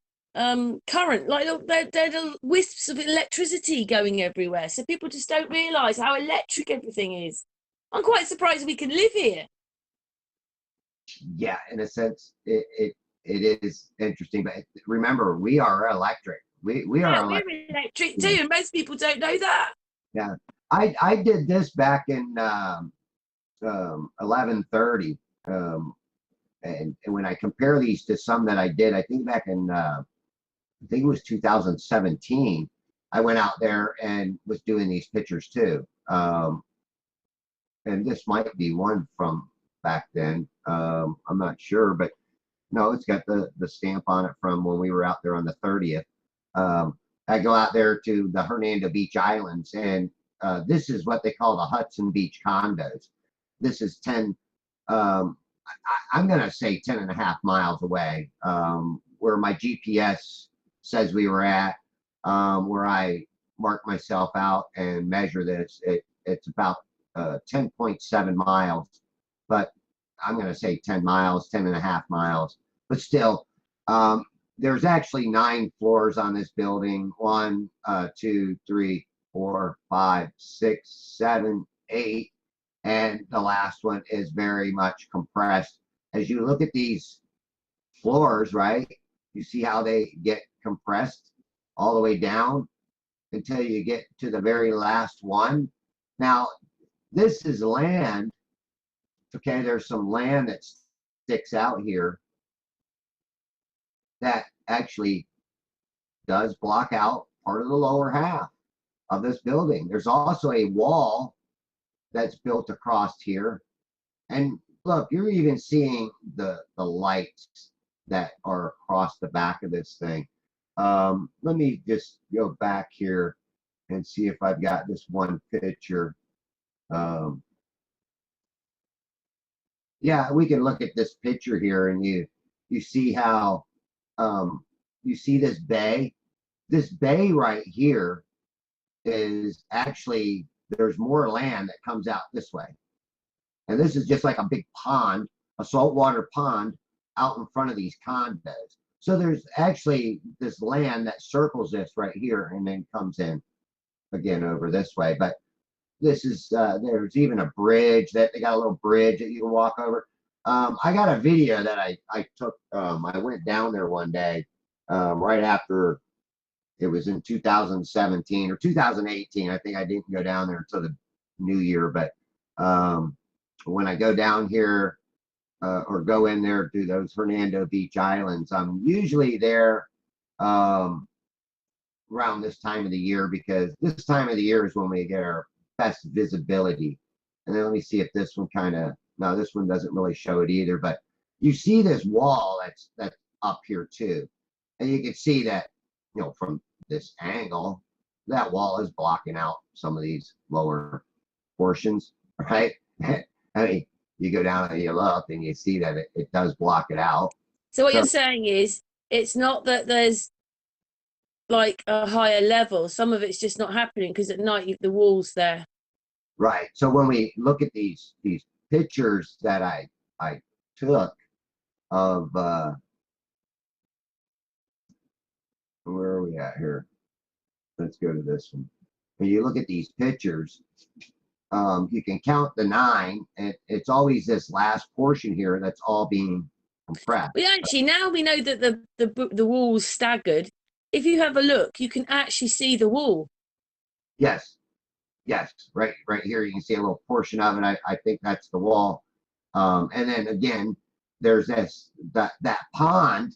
current, like they're little wisps of electricity going everywhere, so people just don't realize how electric everything is. I'm quite surprised we can live here. Yeah, in a sense it is interesting, but remember, we are electric. We are we're electric too, and most people don't know that. Yeah, I did this back in 1130, and when I compare these to some that I did, I think back in I think it was 2017, I went out there and was doing these pictures too. And this might be one from back then. I'm not sure, but no, it's got the stamp on it from when we were out there on the 30th. I go out there to the Hernando Beach Islands, and this is what they call the Hudson Beach condos. This is 10, I'm going to say 10 and a half miles away, where my GPS says we were at. where I mark myself out and measure this. It's about 10.7 miles, but I'm going to say 10 miles, 10 and a half miles. But still, there's actually 9 floors on this building. 1, 2, 3, 4, 5, 6, 7, 8. And the last one is very much compressed. As you look at these floors, right, you see how they get compressed all the way down until you get to the very last one. Now, this is land. Okay, there's some land that sticks out here that actually does block out part of the lower half of this building. There's also a wall that's built across here. And look, you're even seeing the lights that are across the back of this thing. Let me just go back here and see if I've got this one picture. Yeah, we can look at this picture here, and you see how you see this bay. This bay right here is actually, there's more land that comes out this way, and this is just like a big pond, a saltwater pond out in front of these condos. So there's actually this land that circles this right here and then comes in again over this way. But this is there's even a bridge that they got, a little bridge that you can walk over. I got a video that I took. I went down there one day right after, it was in 2017 or 2018. I think I didn't go down there until the new year. But when I go down here or go in there to those Hernando Beach Islands, I'm usually there around this time of the year, because this time of the year is when we get our best visibility. And then let me see if this one kind of, no, this one doesn't really show it either, but you see this wall that's up here too. And you can see that, you know, from this angle, that wall is blocking out some of these lower portions, right? I mean, you go down and you look and you see that it does block it out. So what you're saying is, it's not that there's like a higher level. Some of it's just not happening because at night the wall's there. Right. So when we look at these pictures that I took of where are we at here? Let's go to this one. When you look at these pictures, you can count the 9, and it's always this last portion here that's all being compressed. But actually, now we know that the wall's staggered. If you have a look, you can actually see the wall. Yes. Yes. Right here, you can see a little portion of it. I think that's the wall. And then again, there's that pond.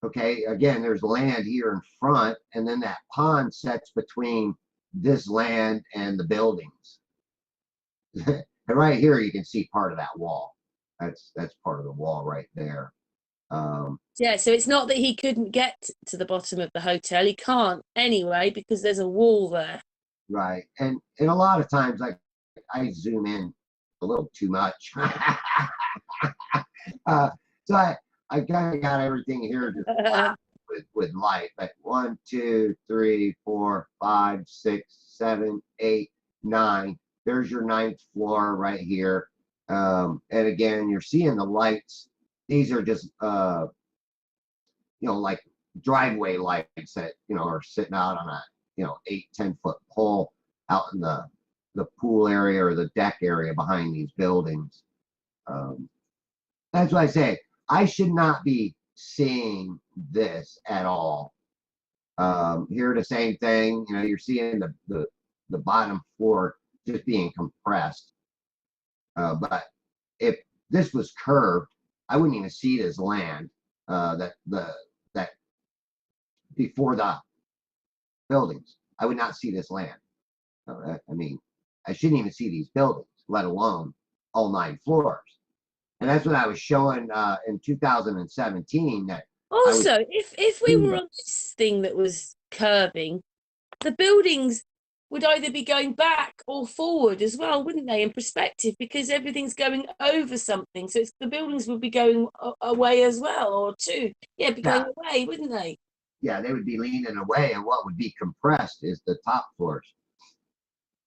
Okay, again, there's land here in front, and then that pond sets between this land and the buildings. And right here, you can see part of that wall. That's part of the wall right there. Yeah, so it's not that he couldn't get to the bottom of the hotel. He can't anyway because there's a wall there. Right, and a lot of times, like, I zoom in a little too much. So I kind of got everything here just with light. But 1, 2, 3, 4, 5, 6, 7, 8, 9. There's your 9th floor right here. And again, you're seeing the lights. These are just like driveway lights that are sitting out on a 8-10 foot pole out in the pool area or the deck area behind these buildings. That's what I say. I should not be seeing this at all. Here, the same thing. You're seeing the bottom floor just being compressed. But if this was curved, I wouldn't even see this land that before the buildings. I would not see this land. I mean, I shouldn't even see these buildings, let alone all 9 floors. And that's what I was showing in 2017. That also, if we were on this thing that was curving, the buildings would either be going back or forward as well, wouldn't they, in perspective, because everything's going over something. So the buildings would be going away as well, or be going away, wouldn't they? yeah, they would be leaning away, and what would be compressed is the top floors.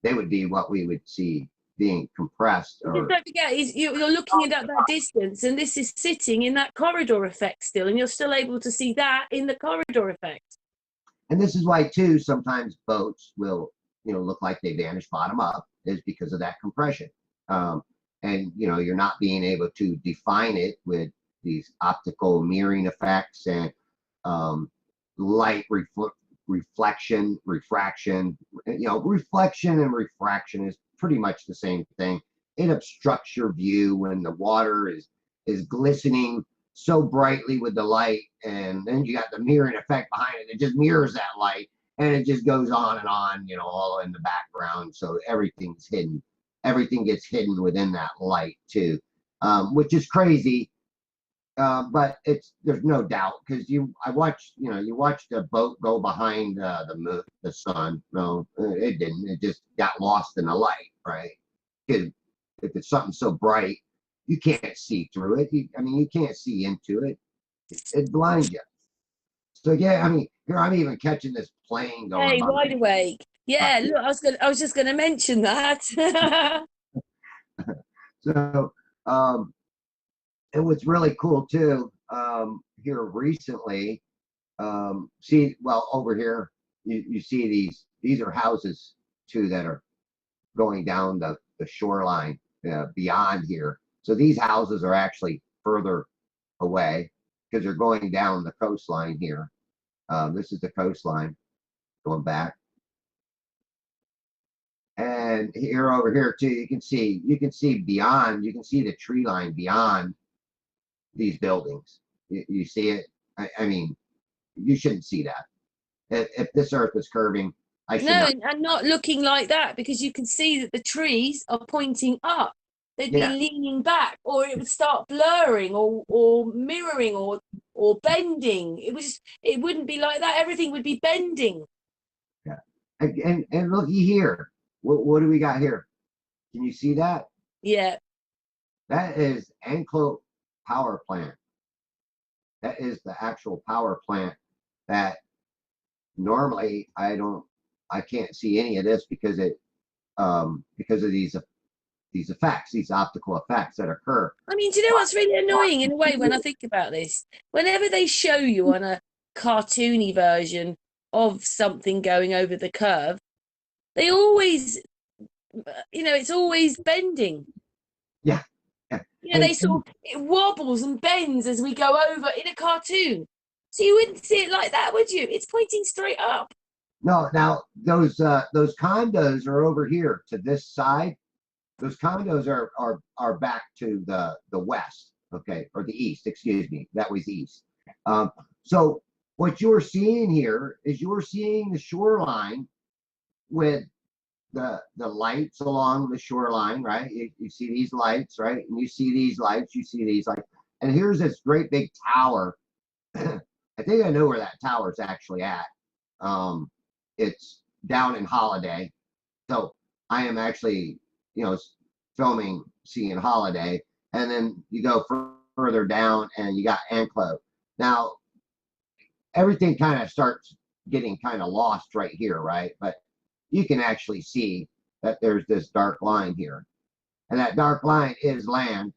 They would be what we would see being compressed. Just Or don't forget, you're looking at that distance, and this is sitting in that corridor effect still, and you're still able to see that in the corridor effect. and this is why too sometimes boats will, look like they vanish bottom up, is because of that compression. um, and you're not being able to define it with these optical mirroring effects and um, light reflection, refraction. Reflection and refraction is pretty much the same thing. It obstructs your view when the water is glistening so brightly with the light, and then you got the mirroring effect behind it. It just mirrors that light, and it just goes on and on, all in the background. So everything's hidden. Everything gets hidden within that light too, which is crazy. But there's no doubt, because I watched, you watched the boat go behind the sun. No, it didn't. It just got lost in the light, right? Because if it's something so bright, you can't see through it. You can't see into it. It blinds you. So yeah, here I'm even catching this plane going Hey, by. wide awake. Yeah, look, I was just gonna mention that. So, and what's really cool too, here recently, well, over here, you see these are houses too that are going down the shoreline, beyond here. So these houses are actually further away because they're going down the coastline here. This is the coastline going back. And here, over here too, you can see beyond, you can see the tree line beyond these buildings. You see it. I mean, you shouldn't see that. If this earth is curving, I should No, not. and not looking like that, because you can see that the trees are pointing up. They'd be Yeah, leaning back, or it would start blurring, or mirroring, or bending. It wouldn't be like that. Everything would be bending. yeah. And looky here. What do we got here? Can you see that? Yeah. That is Anclo power plant. That is the actual power plant that normally I can't see any of this because because of these effects, these optical effects that occur. I mean, do you know what's really annoying in a way when I think about this? Whenever they show you on a cartoony version of something going over the curve, they always, it's always bending. Yeah, yeah. They sort of, it wobbles and bends as we go over in a cartoon. So you wouldn't see it like that, would you? It's pointing straight up. No, now those condos are over here to this side. Those condos are back to the west, okay, or the east. Excuse me, that was east. So what you're seeing here is you're seeing the shoreline with the lights along the shoreline, right? You see these lights, right? And you see these lights, you see these lights, and here's this great big tower. I think I know where that tower is actually at. It's down in Holiday. So I am actually, filming seeing Holiday, and then you go further down and you got Anclo. Now everything kind of starts getting kind of lost right here, right? But you can actually see that there's this dark line here, and that dark line is land,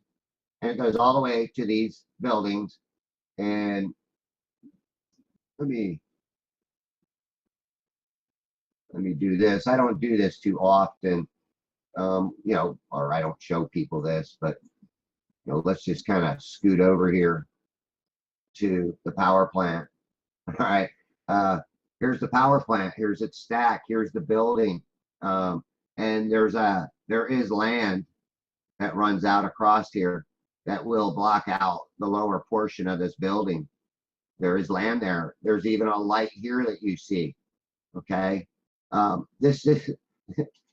and it goes all the way to these buildings. And let me do this. I don't do this too often, or I don't show people this, but let's just kind of scoot over here to the power plant. All right. Here's the power plant. Here's its stack. Here's the building. And there is land that runs out across here that will block out the lower portion of this building. There is land there. There's even a light here that you see. Okay. This is,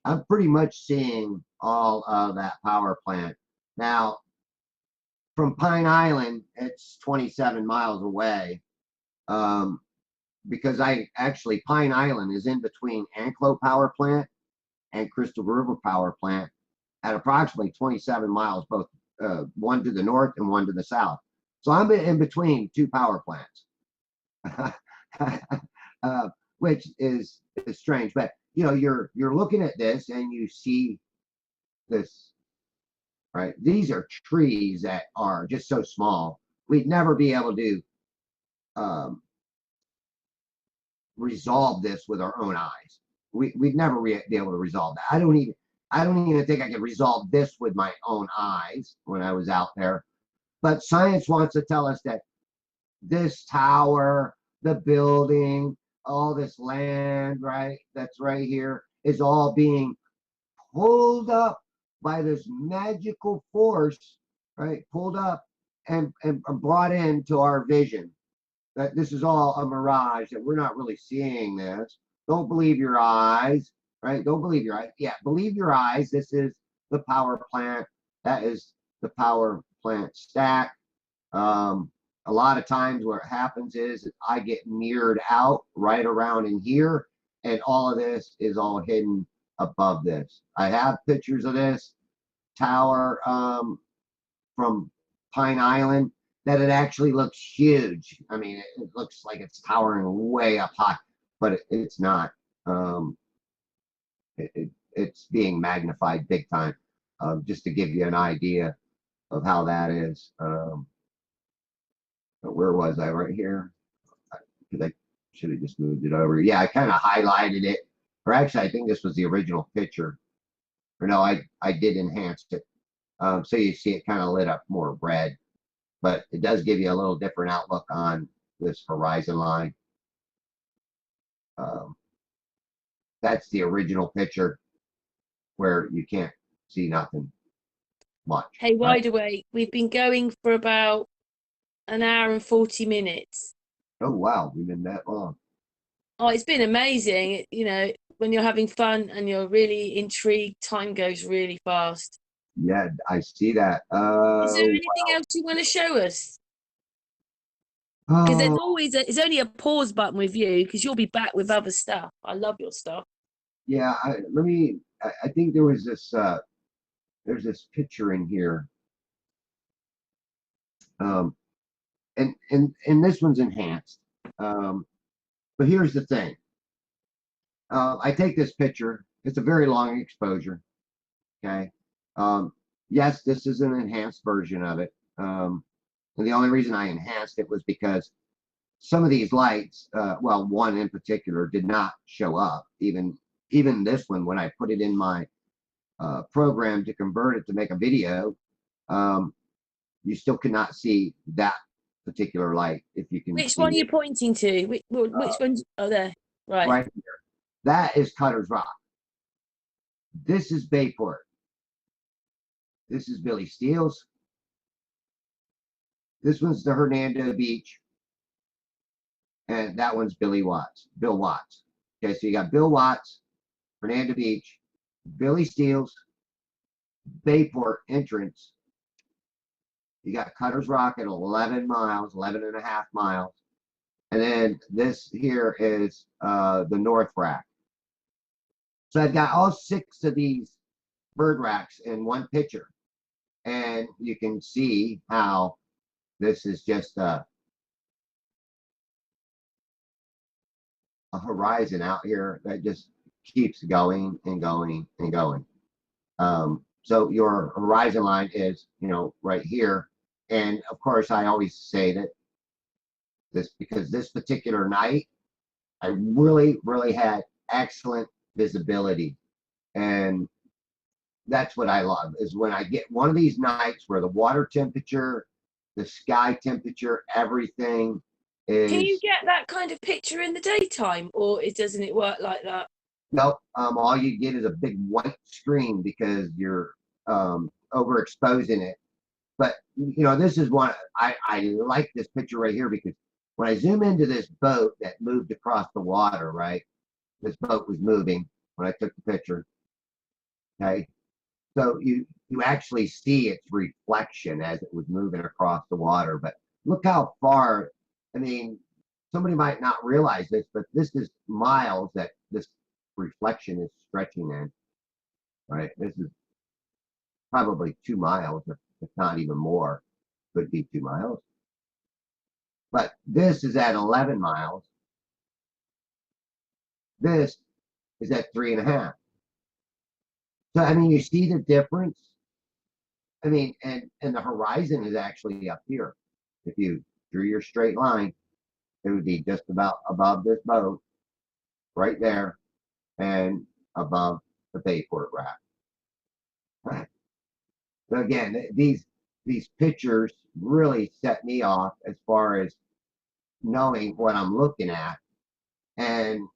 I'm pretty much seeing all of that power plant. Now, from Pine Island, it's 27 miles away. Because Pine Island is in between Anclo Power Plant and Crystal River Power Plant at approximately 27 miles, both one to the north and one to the south. So I'm in between two power plants. which is strange. But you're looking at this and you see this, right? These are trees that are just so small. We'd never be able to um, resolve this with our own eyes. We'd never be able to resolve that. I don't even think I could resolve this with my own eyes when I was out there. But science wants to tell us that this tower, the building, all this land, right, that's right here, is all being pulled up by this magical force, right? Pulled up and brought into our vision. That this is all a mirage, that we're not really seeing this. Don't believe your eyes, right? Don't believe your eyes. Yeah, believe your eyes. This is the power plant. That is the power plant stack. A lot of times what happens is I get mirrored out right around in here, and all of this is all hidden above this. I have pictures of this tower from Pine Island that it actually looks huge. I mean, it looks like it's towering way up high, but it's not. Um, it's being magnified big time, just to give you an idea of how that is. But where was I? Right here? Because I should have just moved it over. Yeah, I kind of highlighted it. Or actually, I think this was the original picture. Or no, I did enhance it. So you see it kind of lit up more red. But it does give you a little different outlook on this horizon line. Um, that's the original picture where you can't see nothing much. Hey, Right? Wide Awake, we've been going for about an hour and 40 minutes. Oh, wow. We've been that long. Oh, it's been amazing. When you're having fun and you're really intrigued, time goes really fast. Yeah, I see that. Is there anything else you want to show us? Because there's Oh, always it's only a pause button with you because you'll be back with other stuff. I love your stuff. yeah. I think there was this, there's this picture in here. Um, and this one's enhanced. But here's the thing. I take this picture. It's a very long exposure. Okay. Yes, this is an enhanced version of it. And the only reason I enhanced it was because some of these lights, well, one in particular, did not show up. Even this one, when I put it in my program to convert it to make a video, um, you still cannot see that particular light. If you can Which see one are you it pointing to? Which one's there? Right. right here, that is Cutter's Rock. This is Bayport. This is Billy Steele's. This one's the Hernando Beach, and that one's Bill Watts. Okay, so you got Bill Watts, Hernando Beach, Billy Steele's, Bayport entrance. You got Cutter's Rock at 11 miles, 11 and a half miles. And then this here is the North Rack. So I've got all 6 of these bird racks in one picture. And you can see how this is just a horizon out here that just keeps going and going and going. So your horizon line is, right here. And of course, I always say that because this particular night, I really, really had excellent visibility. And that's what I love, is when I get one of these nights where the water temperature, the sky temperature, everything Can you is, get that kind of picture in the daytime, or doesn't it work like that? nope, all you get is a big white screen because you're overexposing it. But this is one I like this picture right here, because when I zoom into this boat that moved across the water, right? This boat was moving when I took the picture. Okay. So you actually see its reflection as it was moving across the water. But look how far, I mean, somebody might not realize this, but this is miles that this reflection is stretching in, right? This is probably 2 miles, if not even more, could be 2 miles. But this is at 11 miles. This is at 3.5. So I mean, you see the difference. I mean, and the horizon is actually up here. If you drew your straight line, it would be just about above this boat, right there, and above the Bayport raft. Right. So again, these pictures really set me off as far as knowing what I'm looking at. And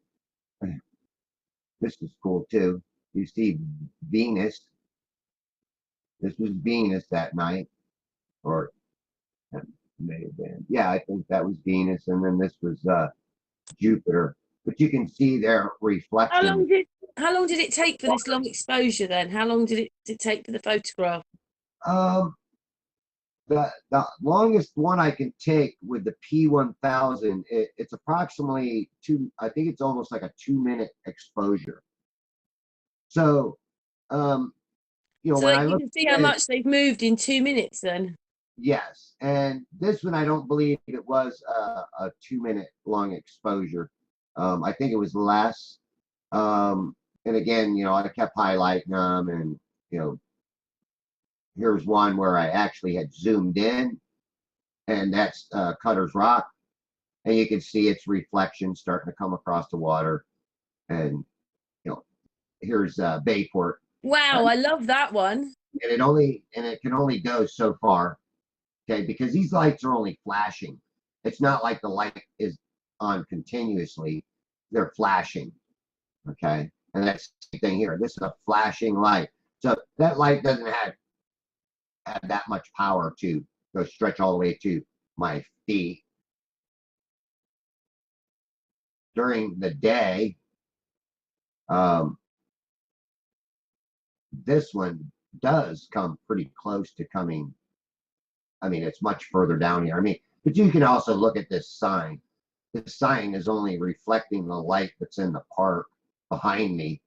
this is cool too. You see Venus. This was Venus that night, or that may have been. Yeah, I think that was Venus, and then this was Jupiter. But you can see their How reflection. long did how long did it take for this long exposure then? How long did it take for the photograph? Um, the longest one I can take with the P1000, it's approximately two. I think it's almost like a 2-minute exposure. So, So when that I you look can see how at it, much they've moved in 2 minutes then. yes, and this one I don't believe it was a 2-minute long exposure. I think it was less. And again, I kept highlighting them, and you know, here's one where I actually had zoomed in, and that's Cutter's Rock, and you can see its reflection starting to come across the water. And here's Bayport, Wow, I love that one. and it can only go so far, okay, because these lights are only flashing. It's not like the light is on continuously; they're flashing, okay. And that's the thing here. This is a flashing light, so that light doesn't have that much power to go stretch all the way to my feet. During the day, um, this one does come pretty close to coming. I mean, it's much further down here. I mean, but you can also look at this sign. The sign is only reflecting the light that's in the park behind me.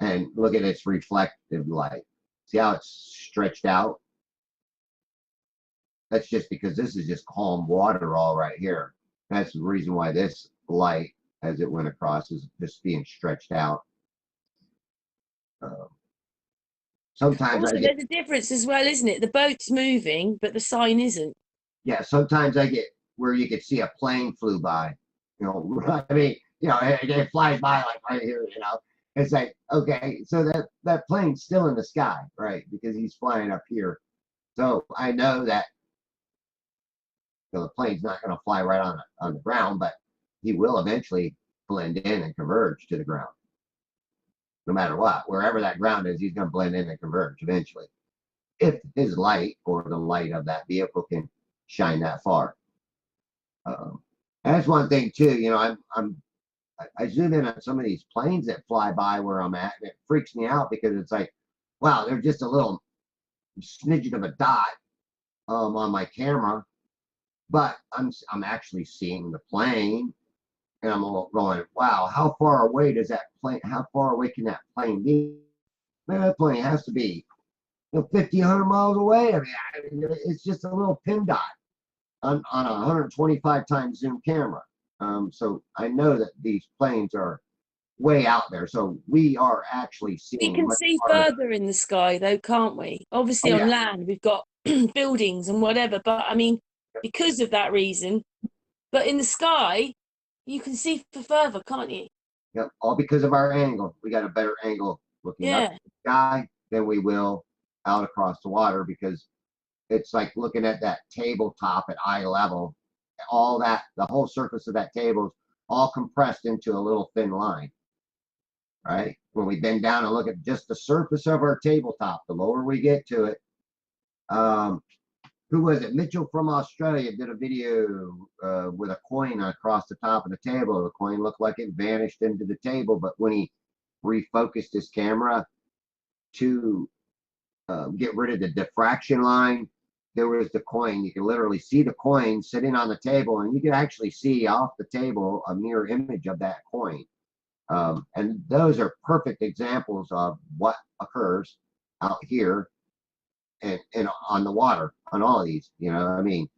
And look at its reflective light. See how it's stretched out? That's just because this is just calm water all right here. That's the reason why this light, as it went across, is just being stretched out. Uh, sometimes I Also, get, there's a difference as well, isn't it? The boat's moving, but the sign isn't. yeah, sometimes I get where you could see a plane flew by. I mean, it flies by like right here. It's like, okay, so that plane's still in the sky, right? Because he's flying up here. So I know that the plane's not going to fly right on the ground, but he will eventually blend in and converge to the ground. No matter what, wherever that ground is, he's going to blend in and converge eventually, if his light or the light of that vehicle can shine that far. And that's one thing too. I zoom in on some of these planes that fly by where I'm at, and it freaks me out because it's like, wow, they're just a little smidgen of a dot on my camera, but I'm actually seeing the plane, and I'm going, wow, how far away does that plane? How far away can that plane be? Man, that plane has to be 50, 100 miles away. I mean, it's just a little pin dot on a 125 times zoom camera. So I know that these planes are way out there. So we are actually We seeing can much see farther. further in the sky, though, can't we? Obviously, Oh on yeah, land, we've got buildings and whatever, but I mean, because of that reason, but in the sky, you can see for further, can't you? yep. All because of our angle. We got a better angle looking up Yeah. at the sky than we will out across the water, because it's like looking at that tabletop at eye level. All that, the whole surface of that table is all compressed into a little thin line, right? When we bend down and look at just the surface of our tabletop, the lower we get to it. Who was it? Mitchell from Australia did a video with a coin across the top of the table. The coin looked like it vanished into the table, but when he refocused his camera to get rid of the diffraction line, there was the coin. You can literally see the coin sitting on the table, and you can actually see off the table a mirror image of that coin. And those are perfect examples of what occurs out here and on the water on all of these. I mean,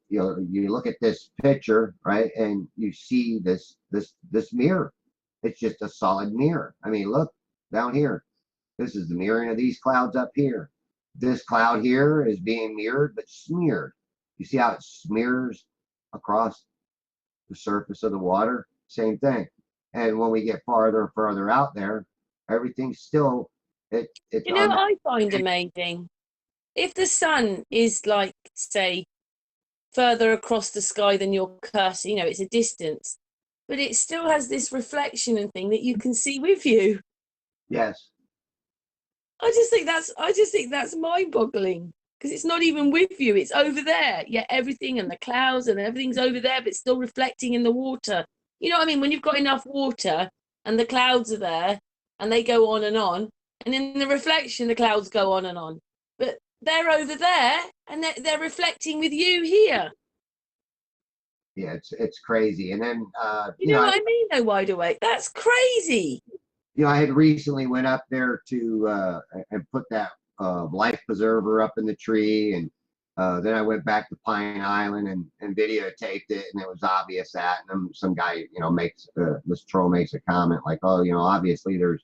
you look at this picture, right, and you see this mirror. It's just a solid mirror. I mean, look down here. This is the mirroring of these clouds up here. This cloud here is being mirrored, but smeared. You see how it smears across the surface of the water? Same thing. And when we get farther and further out there, everything's still, it's You know on what that. I find amazing? If the sun is like, say, further across the sky than your cursor, you know, it's a distance, but it still has this reflection and thing that you can see with you. Yes. I just think that's mind-boggling because it's not even with you, it's over there. Yeah, everything and the clouds and everything's over there, but it's still reflecting in the water. You know what I mean? When you've got enough water and the clouds are there and they go on, and in the reflection, the clouds go on. But they're over there and they're reflecting with you here. Yeah, it's crazy. And then You know what I mean? Though, Wide Awake. That's crazy. I had recently went up there to and put that life preserver up in the tree, and then I went back to Pine Island and videotaped it, and it was obvious that. And then some guy, makes this troll makes a comment like, "Oh, obviously there's,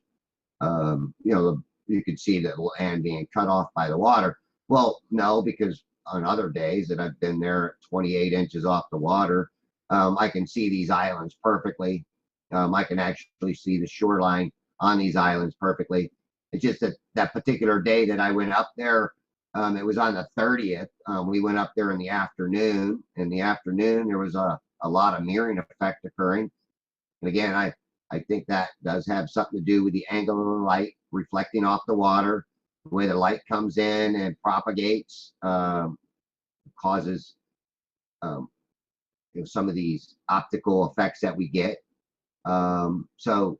you could see the land being cut off by the water." Well, no, because on other days that I've been there, 28 inches off the water, I can see these islands perfectly. I can actually see the shoreline on these islands perfectly. It's just that that particular day that I went up there, it was on the 30th. We went up there in the afternoon. In the afternoon, there was a lot of mirroring effect occurring. And again, I think that does have something to do with the angle of the light reflecting off the water, the way the light comes in and propagates, causes um, some of these optical effects that we get. So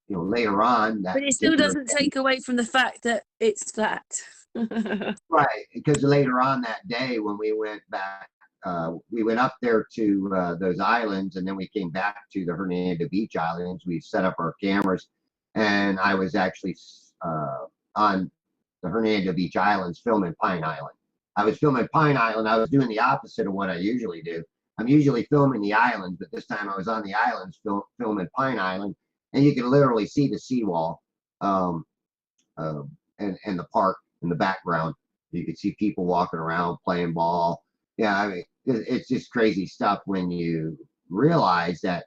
later on that But it still particular doesn't day, take away from the fact that it's flat. right? Because later on that day when we went back, we went up there to those islands, and then we came back to the Hernando Beach Islands. We set up our cameras, and I was actually on the Hernando Beach Islands filming Pine Island. I was filming Pine Island. I was doing the opposite of what I usually do. I'm usually filming the islands, but this time I was on the islands filming Pine Island, and you can literally see the seawall, um, and the park in the background. You could see people walking around playing ball. Yeah, I mean, it's just crazy stuff when you realize that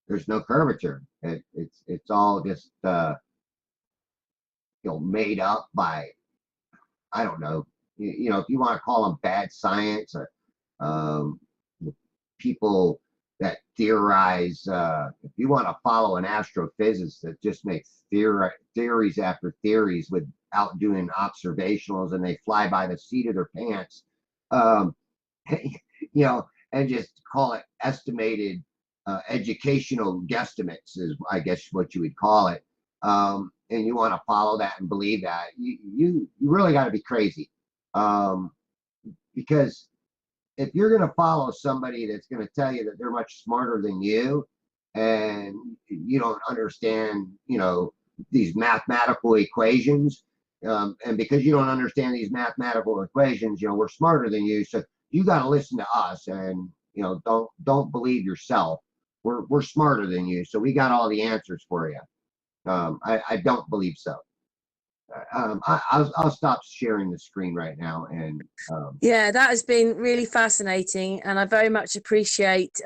there's no curvature. It's all just made up by, I don't know, if you want to call them bad science, or um, people that theorize. If you want to follow an astrophysicist that just makes theories after theories without doing observationals, and they fly by the seat of their pants, um, and just call it estimated educational guesstimates is, I guess, what you would call it. And you want to follow that and believe that, you really got to be crazy, because if you're going to follow somebody that's going to tell you that they're much smarter than you, and you don't understand, these mathematical equations, and because you don't understand these mathematical equations, we're smarter than you, so you got to listen to us, and don't believe yourself. We're smarter than you, so we got all the answers for you. I don't believe so. I'll stop sharing the screen right now, and Yeah, that has been really fascinating, and I very much appreciate.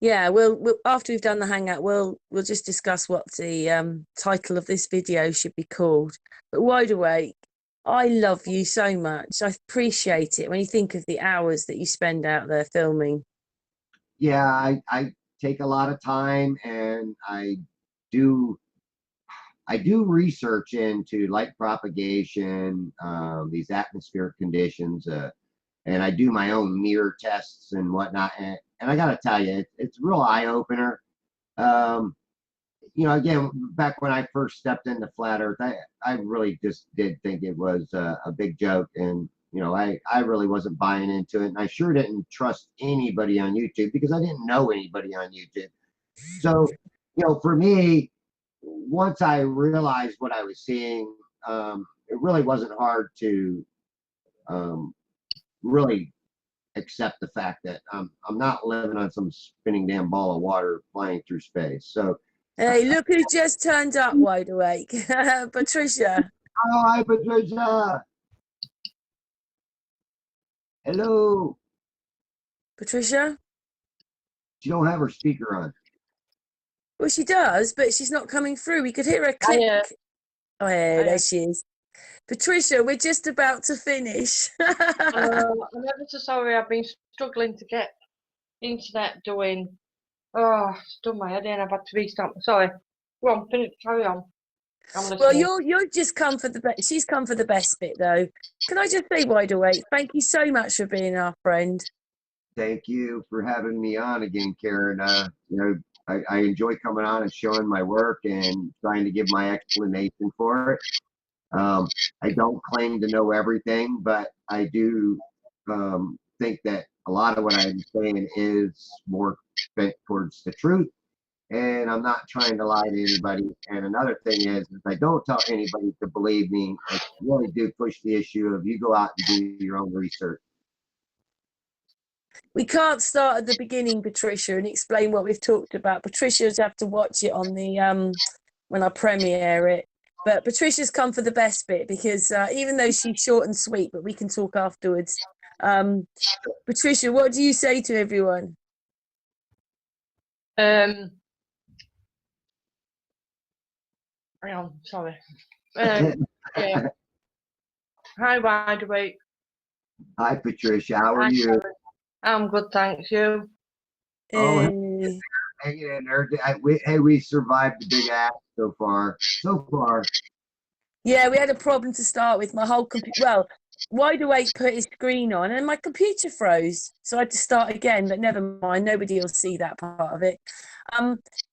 Yeah, we'll after we've done the hangout, we'll just discuss what the title of this video should be called. But Wide Awake, I love you so much. I appreciate it when you think of the hours that you spend out there filming. yeah, I take a lot of time, and do I do research into light propagation, these atmospheric conditions, and I do my own mirror tests and whatnot. And I got to tell you, it's a real eye opener. Um, again, back when I first stepped into flat Earth, I really just did think it was a big joke, and I really wasn't buying into it, and I sure didn't trust anybody on YouTube because I didn't know anybody on YouTube. So, for me, once I realized what I was seeing, it really wasn't hard to really accept the fact that I'm not living on some spinning damn ball of water flying through space. So, Hey, look who just turned up, wide awake. Patricia. hi, Patricia. Hello. Patricia? She don't have her speaker on. Well, she does, but she's not coming through. We could hear her click. Hiya. Oh, yeah, there she is. Patricia, we're just about to finish. I'm ever so sorry. I've been struggling to get internet doing. Oh, it's done my head in. I've had to restart. Sorry. Go on, finish. Carry on. I'm listening. Well, you're just come for the best. She's come for the best bit, though. Can I just say, wide awake? Thank you so much for being our friend. Thank you for having me on again, Karen. You know, I enjoy coming on and showing my work and trying to give my explanation for it. I don't claim to know everything, but I do think that a lot of what I'm saying is more bent towards the truth. And I'm not trying to lie to anybody. And another thing is, if I don't tell anybody to believe me, I really do push the issue of you go out and do your own research. We can't start at the beginning, Patricia, and explain what we've talked about. Patricia's have to watch it on the when I premiere it. But Patricia's come for the best bit because even though she's short and sweet, but we can talk afterwards. Patricia, what do you say to everyone? Hang on, sorry. Yeah. Hi, wide awake. Hi, Patricia. How are you? Karen. I'm good, thanks. You? Oh, Hey. hanging in there. We survived the big ass so far. So far. Yeah, we had a problem to start with. My whole computer, well, wide awake put his screen on and my computer froze. So I had to start again, but never mind. Nobody will see that part of it.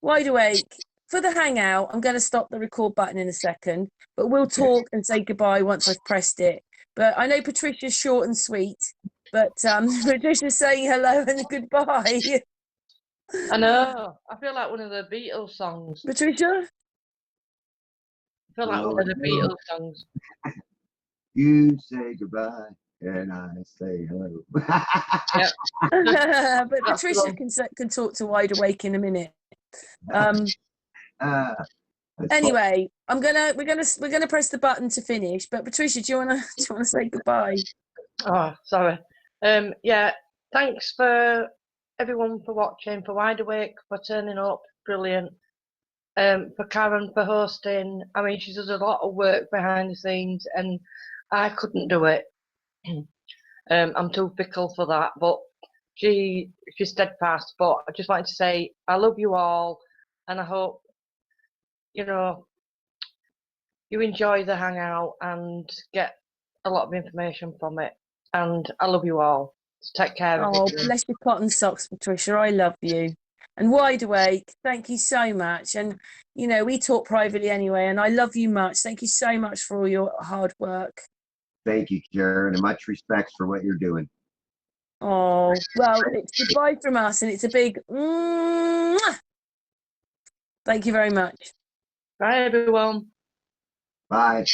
Wide awake. For the hangout, I'm going to stop the record button in a second, but we'll talk and say goodbye once I've pressed it. But I know Patricia's short and sweet, but Patricia's saying hello and goodbye. I know. I feel like one of the Beatles songs. Patricia? I feel like one of the Beatles songs. You say goodbye and I say hello. Yep. But Patricia can talk to wide awake in a minute. Anyway, we're gonna press the button to finish. But Patricia, do you wanna say goodbye? Oh, sorry. Yeah. Thanks for everyone for watching, for Wide Awake, for turning up. Brilliant. For Karen for hosting. I mean, she does a lot of work behind the scenes, and I couldn't do it. I'm too fickle for that, but she's steadfast. But I just wanted to say I love you all, and I hope you enjoy the hangout and get a lot of information from it. And I love you all. So take care. Oh, bless your cotton socks, Patricia. I love you. And wide awake, thank you so much. And we talk privately anyway, and I love you much. Thank you so much for all your hard work. Thank you, Karen, and much respect for what you're doing. Oh, well, it's goodbye from us, and it's a big mwah. Thank you very much. Bye, everyone. Bye.